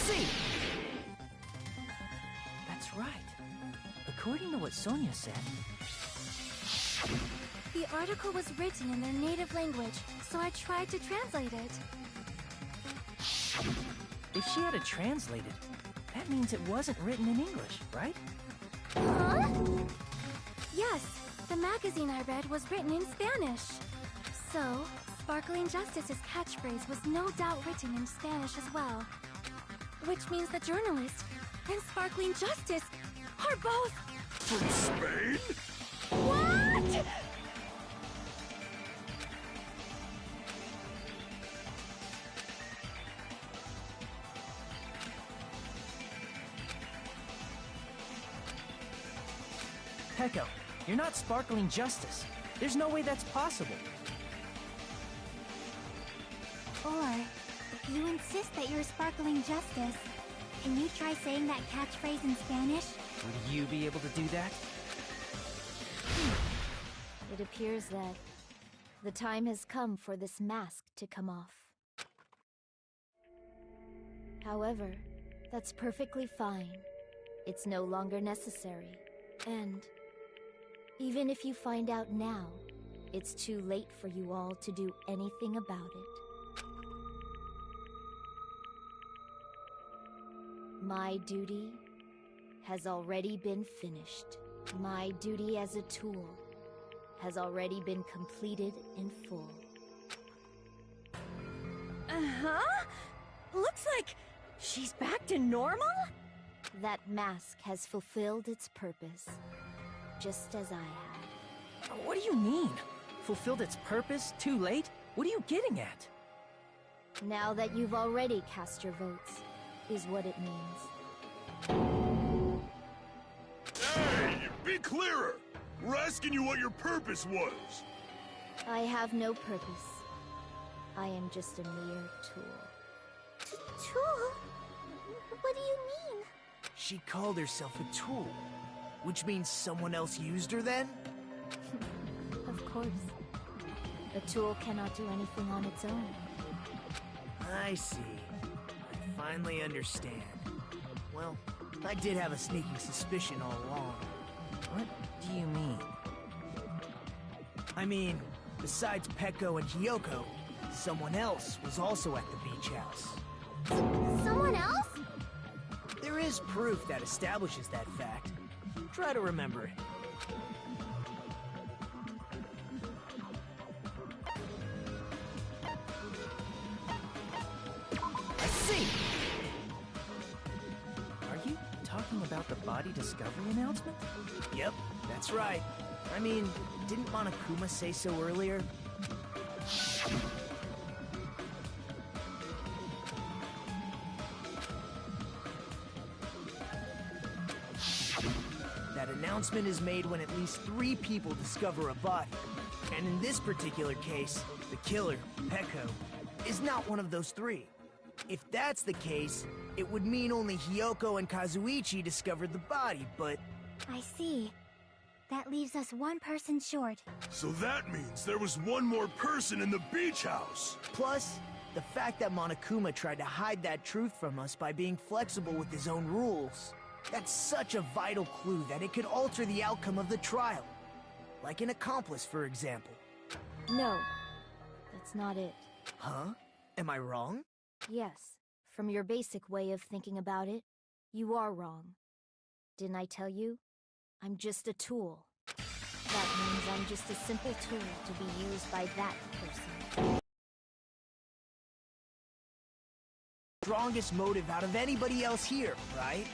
See! That's right. According to what Sonia said... The article was written in their native language, so I tried to translate it. If she had it translated, that means it wasn't written in English, right? Huh? Yes, the magazine I read was written in Spanish. So, Sparkling Justice's catchphrase was no doubt written in Spanish as well. Which means the journalist and Sparkling Justice are both... From Spain? What?! Peko, you're not Sparkling Justice. There's no way that's possible. Or, if you insist that you're Sparkling Justice, can you try saying that catchphrase in Spanish? Would you be able to do that? It appears that the time has come for this mask to come off. However, that's perfectly fine. It's no longer necessary. And even if you find out now, it's too late for you all to do anything about it. My duty has already been finished. My duty as a tool has already been completed in full. Uh-huh? Looks like she's back to normal? That mask has fulfilled its purpose, just as I have. What do you mean? Fulfilled its purpose? Too late? What are you getting at? Now that you've already cast your votes, is what it means. Hey, be clearer! We're asking you what your purpose was. I have no purpose. I am just a mere tool. Tool? What do you mean? She called herself a tool, which means someone else used her then? Of course. A tool cannot do anything on its own. I see. I finally understand. Well, I did have a sneaking suspicion all along. What do you mean? I mean, besides Peko and Hiyoko, someone else was also at the beach house. Someone else? There is proof that establishes that fact. Try to remember it. I see! Are you talking about the body discovery announcement? Yep, that's right. I mean, didn't Monokuma say so earlier? That announcement is made when at least 3 people discover a body. And in this particular case, the killer, Peko, is not one of those 3. If that's the case, it would mean only Hiyoko and Kazuichi discovered the body, but I see. That leaves us one person short. So that means there was one more person in the beach house. Plus, the fact that Monokuma tried to hide that truth from us by being flexible with his own rules. That's such a vital clue that it could alter the outcome of the trial. Like an accomplice, for example. No, that's not it. Huh? Am I wrong? Yes, from your basic way of thinking about it, you are wrong. Didn't I tell you? I'm just a tool. That means I'm just a simple tool to be used by that person. Strongest motive out of anybody else here, right?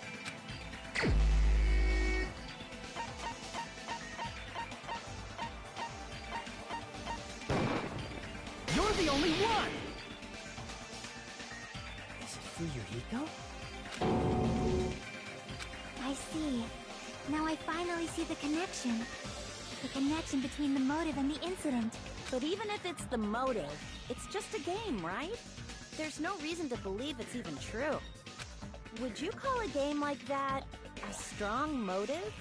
You're the only one! Is it Fuyuhiko? I see. Now I finally see the connection. The connection between the motive and the incident. But even if it's the motive, it's just a game, right? There's no reason to believe it's even true. Would you call a game like that a strong motive?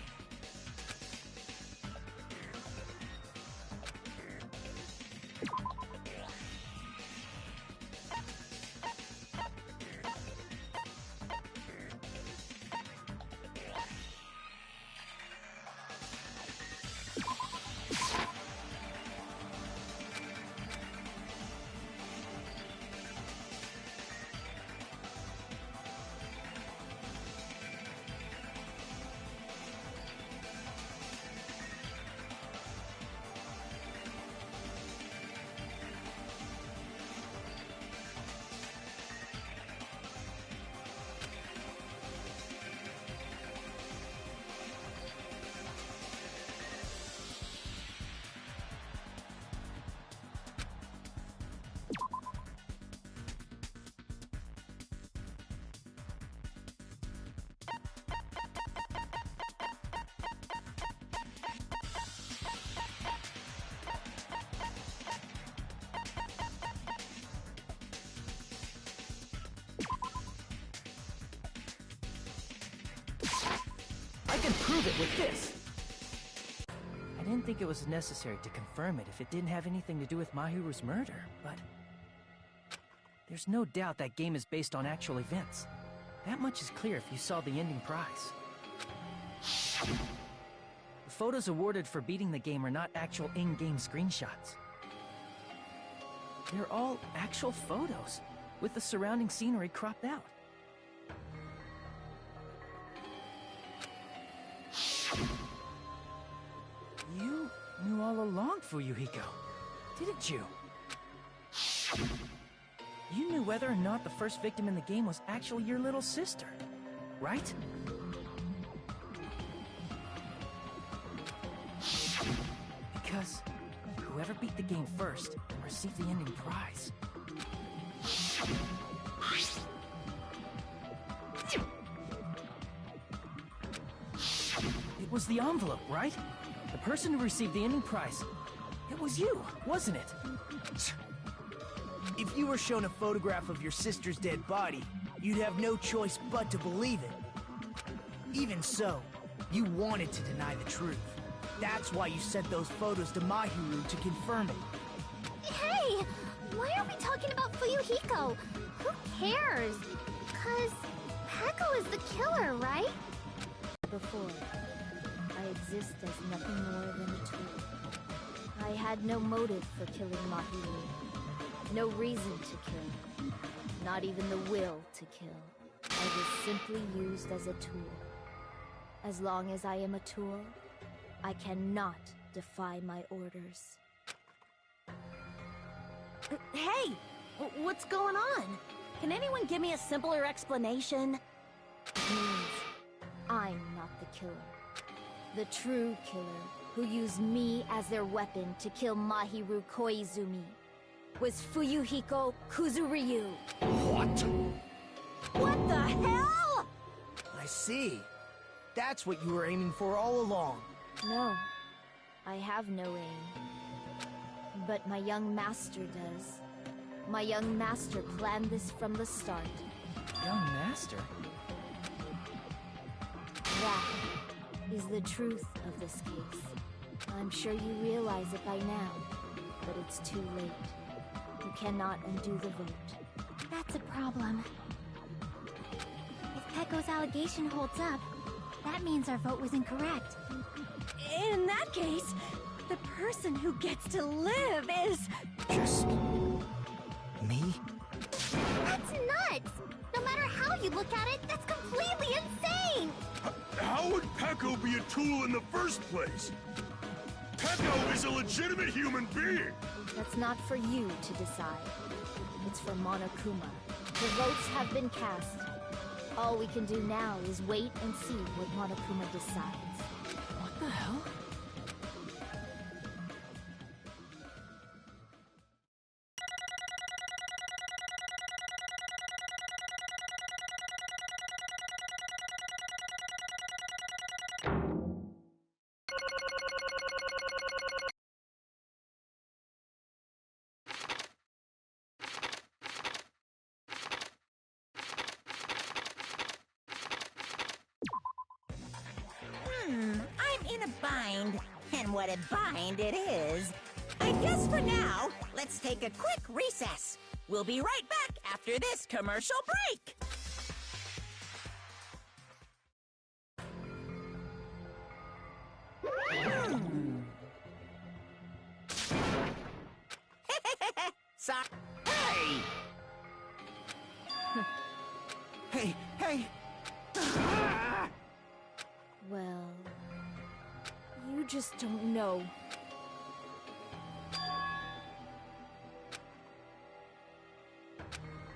I can prove it with this! I didn't think it was necessary to confirm it if it didn't have anything to do with Mahiru's murder, but... there's no doubt that game is based on actual events. That much is clear if you saw the ending prize. The photos awarded for beating the game are not actual in-game screenshots. They're all actual photos, with the surrounding scenery cropped out. You knew all along, Fuyuhiko, didn't you? You knew whether or not the first victim in the game was actually your little sister, right? Because whoever beat the game first received the ending prize. It was the envelope, right? The person who received the ending prize. It was you, wasn't it? If you were shown a photograph of your sister's dead body, you'd have no choice but to believe it. Even so, you wanted to deny the truth. That's why you sent those photos to Mahiru to confirm it. Hey! Why are we talking about Fuyuhiko? Who cares? 'Cause Heko is the killer, right? Before, I exist as nothing more than a tool. I had no motive for killing Mahiru. No reason to kill. Not even the will to kill. I was simply used as a tool. As long as I am a tool, I cannot defy my orders. Hey! What's going on? Can anyone give me a simpler explanation? It means I'm not the killer. The true killer, who used me as their weapon to kill Mahiru Koizumi, was Fuyuhiko Kuzuryu. What? What the hell?! I see. That's what you were aiming for all along. No, I have no aim. But my young master does. My young master planned this from the start. Young master? That is the truth of this case. I'm sure you realize it by now, but it's too late. You cannot undo the vote. That's a problem. If Pecco's allegation holds up, that means our vote was incorrect. In that case, the person who gets to live is... Just... me? That's nuts! No matter how you look at it, that's completely insane! How would Pecco be a tool in the first place? Pecco is a legitimate human being! That's not for you to decide. It's for Monokuma. The votes have been cast. All we can do now is wait and see what Monokuma decides. What the hell? I'm in a bind. And what a bind it is. I guess for now, let's take a quick recess. We'll be right back after this commercial break. Sorry. Hey! Hey, hey! Well, you just don't know.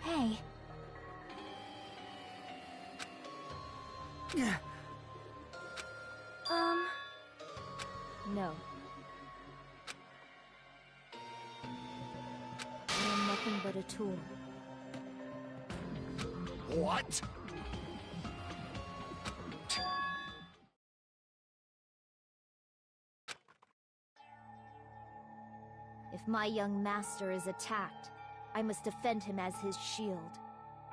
Hey, No. I am nothing but a tool. What? If my young master is attacked, I must defend him as his shield.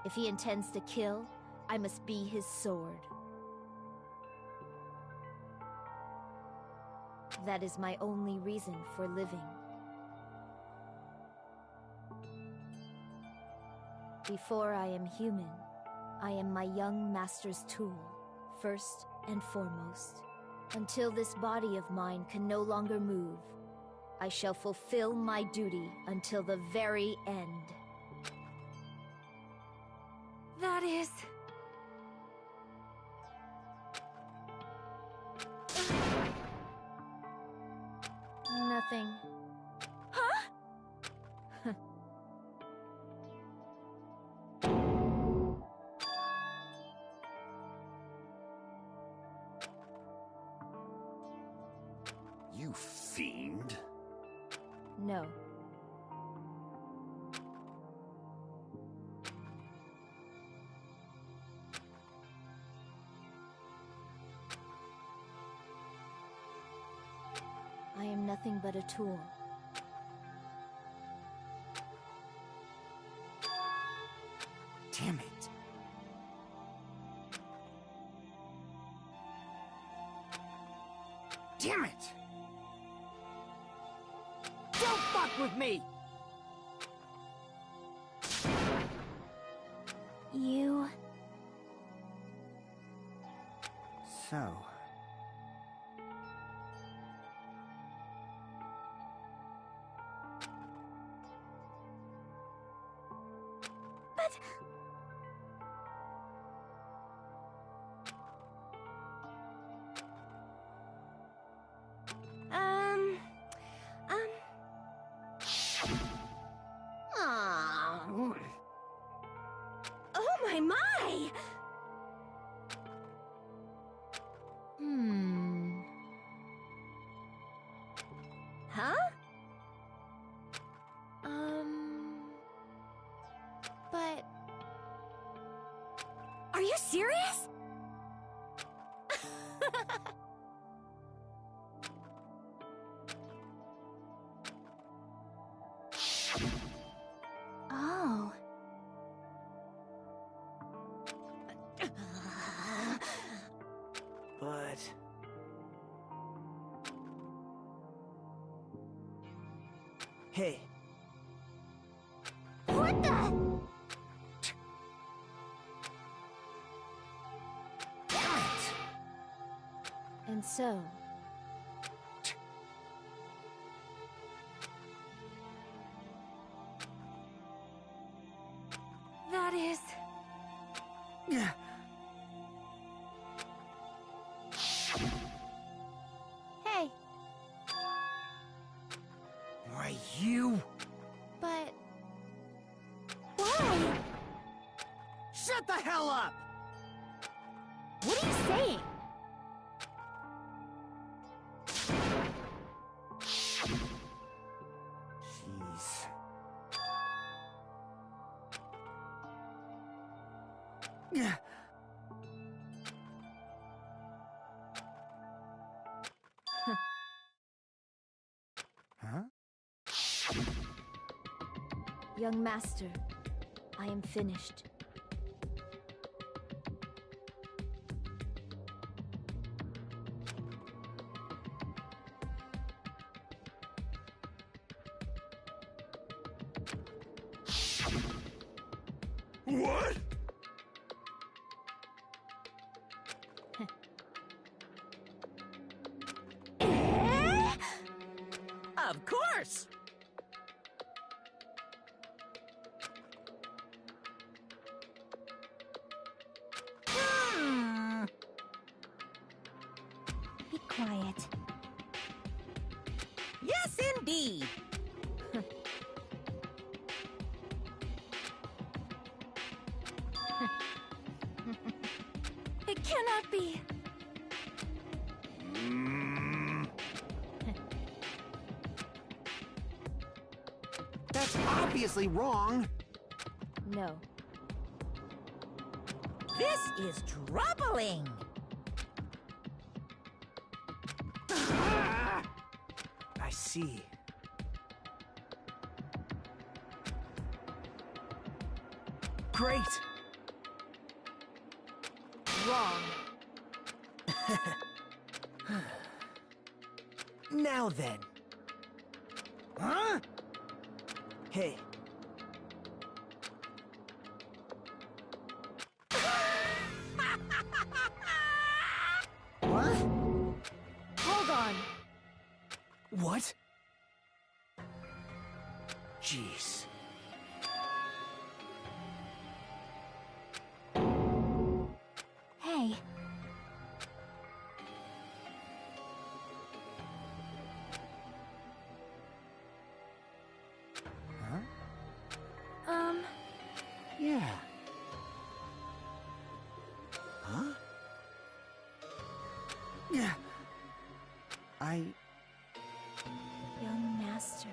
If he intends to kill, I must be his sword. That is my only reason for living. Before I am human, I am my young master's tool, first and foremost. Until this body of mine can no longer move, I shall fulfill my duty until the very end. That is... Nothing. Huh? You fiend. No. I am nothing but a tool. Damn it. Damn it! Don't fuck with me! you... So... But... Oh my! Huh? But... Are you serious? Oh. But Hey. What the? Damn it! And so... That is... Hey, Why, you... but... Why? Shut the hell up! What are you saying? Jeez. Huh? Young master, I am finished. What? Of course! Be quiet. Yes, indeed! It cannot be. That's obviously wrong. No. This is troubling! I see. Great! Wrong. Now then. Huh? Hey. What? Hold on. What? Jeez. Hey, Huh? Yeah. Huh? Yeah. Young master.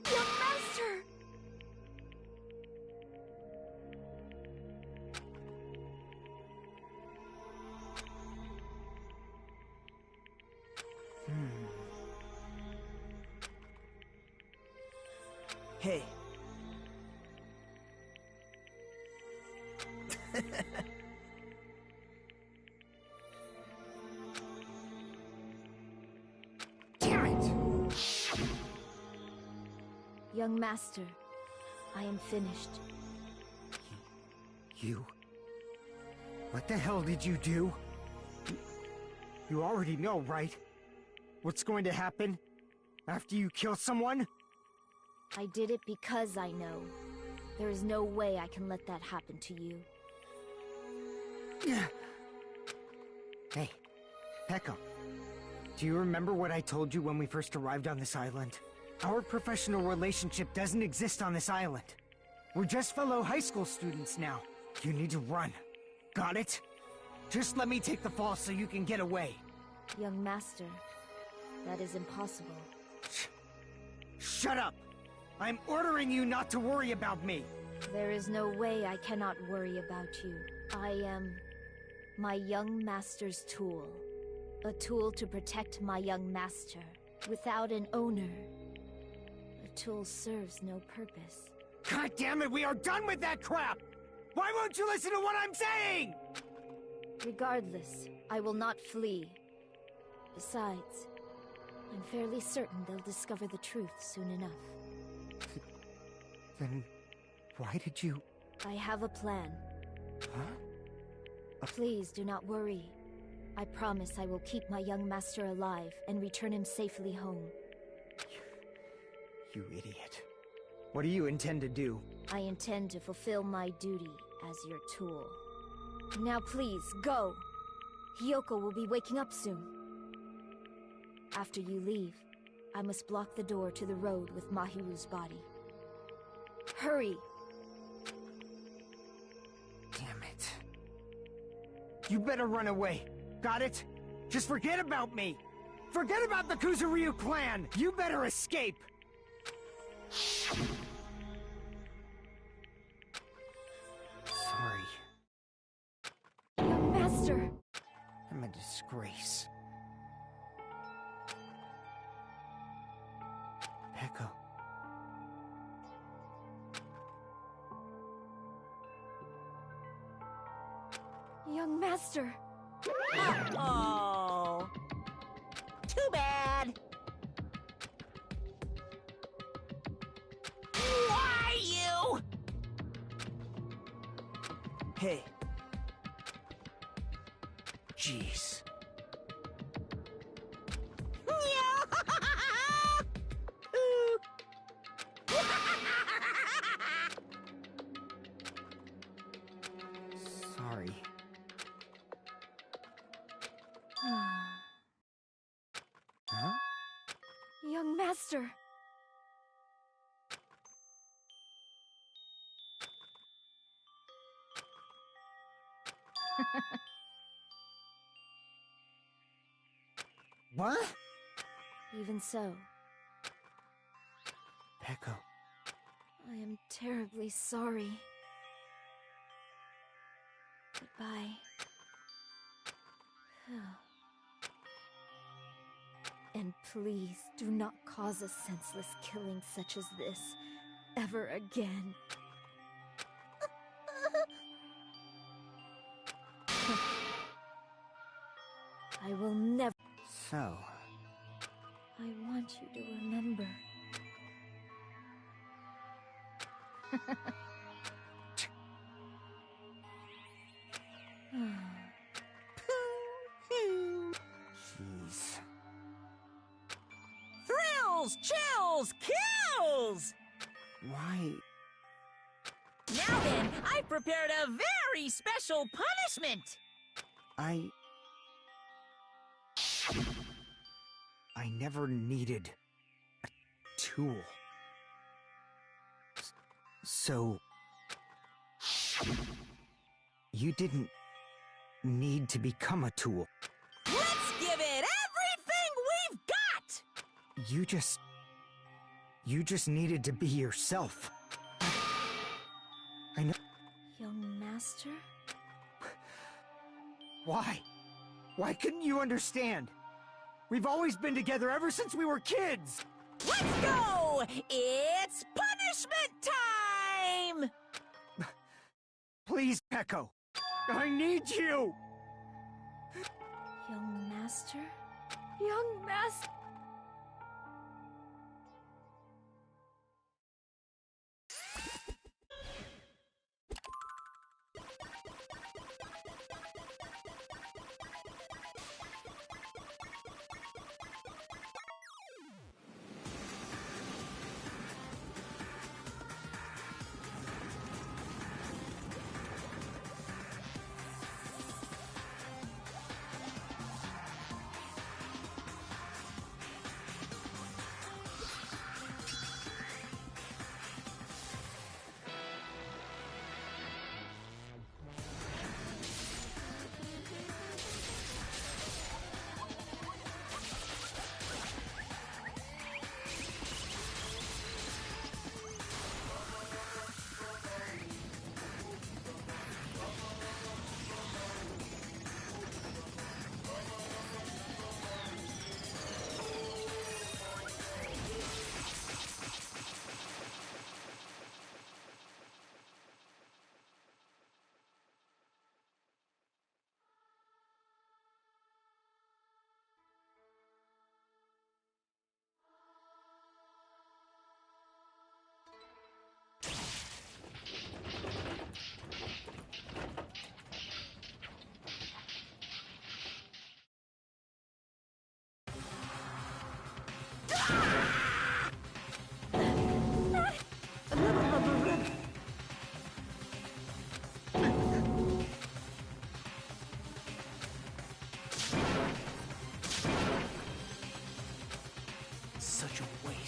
Young master! Hey. Damn it! Young master, I am finished. You... What the hell did you do? You already know, right? What's going to happen after you kill someone? I did it because I know. There is no way I can let that happen to you. Hey, Peko. Do you remember what I told you when we first arrived on this island? Our professional relationship doesn't exist on this island. We're just fellow high school students now. You need to run. Got it? Just let me take the fall so you can get away. Young master, that is impossible. Shut up! I'm ordering you not to worry about me! There is no way I cannot worry about you. I am my young master's tool. A tool to protect my young master. Without an owner, a tool serves no purpose. God damn it, we are done with that crap! Why won't you listen to what I'm saying? Regardless, I will not flee. Besides, I'm fairly certain they'll discover the truth soon enough. Then why did you... I have a plan. Huh? Please do not worry. I promise I will keep my young master alive and return him safely home. You idiot. What do you intend to do? I intend to fulfill my duty as your tool. Now please, go! Hiyoko will be waking up soon. After you leave, I must block the door to the road with Mahiru's body. Hurry! Damn it. You better run away. Got it? Just forget about me! Forget about the Kuzuryu clan! You better escape! Sorry. Young master! I'm a disgrace. Peko. Young master! Oh, too bad. Why you? Hey. Jeez. Sorry. Huh? Young master! What? Even so, Peko. I am terribly sorry. Goodbye. And please do not cause a senseless killing such as this ever again. I will never. So, I want you to remember. jeez. Thrills, chills, kills! Why? Now then, I've prepared a very special punishment! I never needed a tool. So... you didn't need to become a tool. Let's give it everything we've got! You just needed to be yourself. I know... Young master? Why? Why couldn't you understand? We've always been together ever since we were kids! Let's go! It's punishment time! Please, Peko! I need you! Young master? Young master!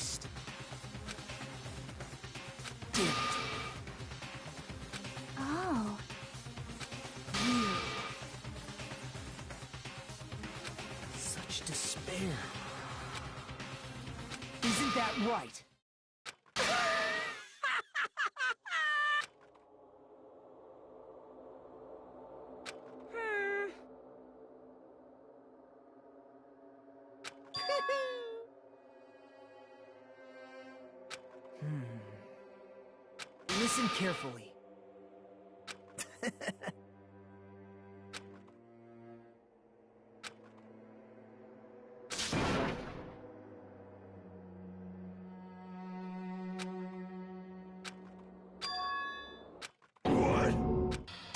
Christ. Damn it. Oh. Weird. Such despair. Isn't that right? Listen carefully. What?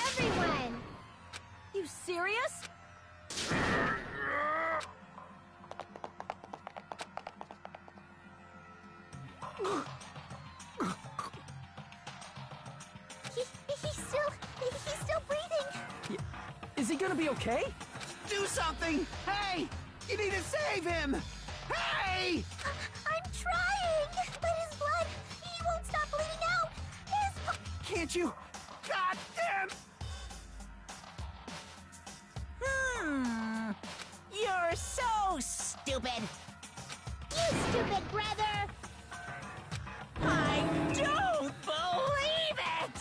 Everyone! You serious? He's still breathing. Is he gonna be okay? Do something! Hey! You need to save him! Hey! I'm trying, but his blood, he won't stop bleeding out. Can't you? God damn! You're so stupid. You stupid brother! I don't believe it!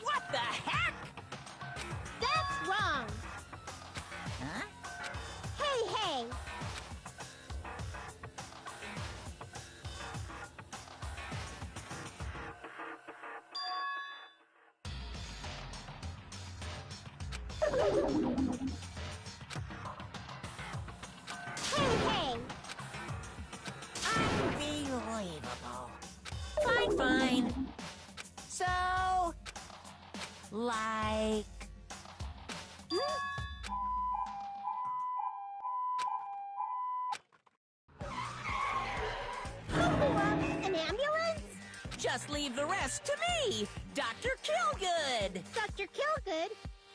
What the heck? That's wrong. Huh? Hey! Hey! Unbelievable. Fine. So, like... An ambulance? Just leave the rest to me, Dr. Killgood. Dr. Killgood,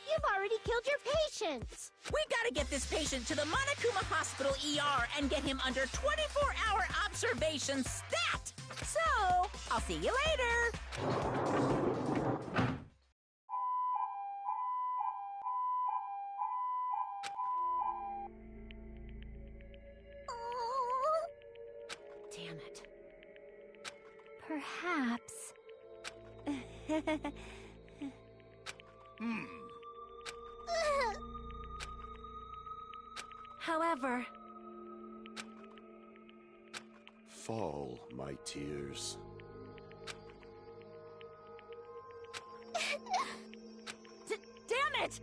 you've already killed your patients. We gotta get this patient to the Monokuma Hospital ER and get him under 24-hour observation stat. So, I'll see you later. Oh. Damn it. Perhaps. However, Fall, my tears. damn it!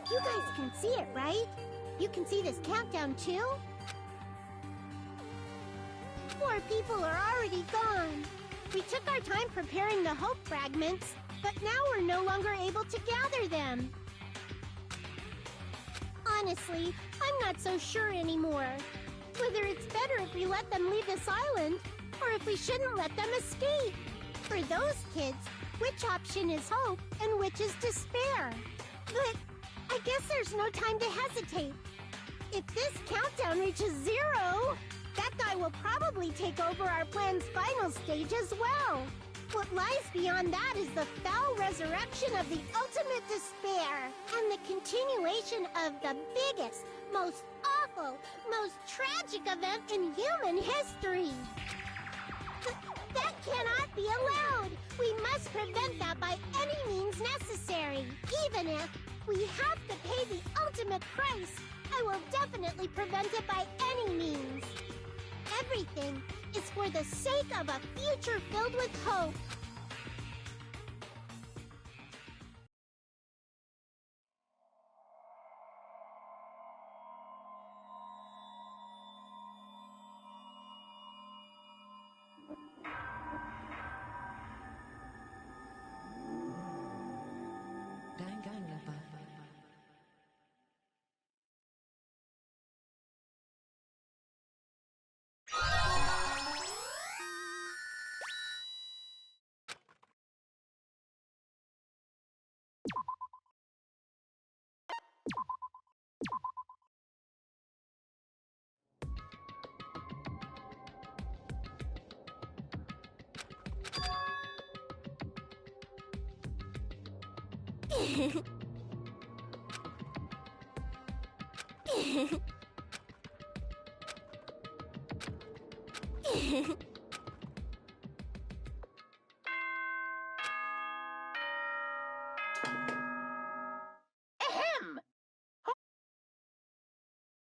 You guys can see it, right? You can see this countdown too? 4 people are already gone. We took our time preparing the hope fragments, but now we're no longer able to gather them. Honestly, I'm not so sure anymore. Whether it's better if we let them leave this island, or if we shouldn't let them escape. For those kids, which option is hope and which is despair? But I guess there's no time to hesitate. If this countdown reaches 0, that guy will probably take over our plan's final stage as well. What lies beyond that is the foul resurrection of the ultimate despair and the continuation of the biggest, most awful, most tragic event in human history. That cannot be allowed. We must prevent that by any means necessary, even if we have to pay the ultimate price I will definitely prevent it by any means. Everything is for the sake of a future filled with hope.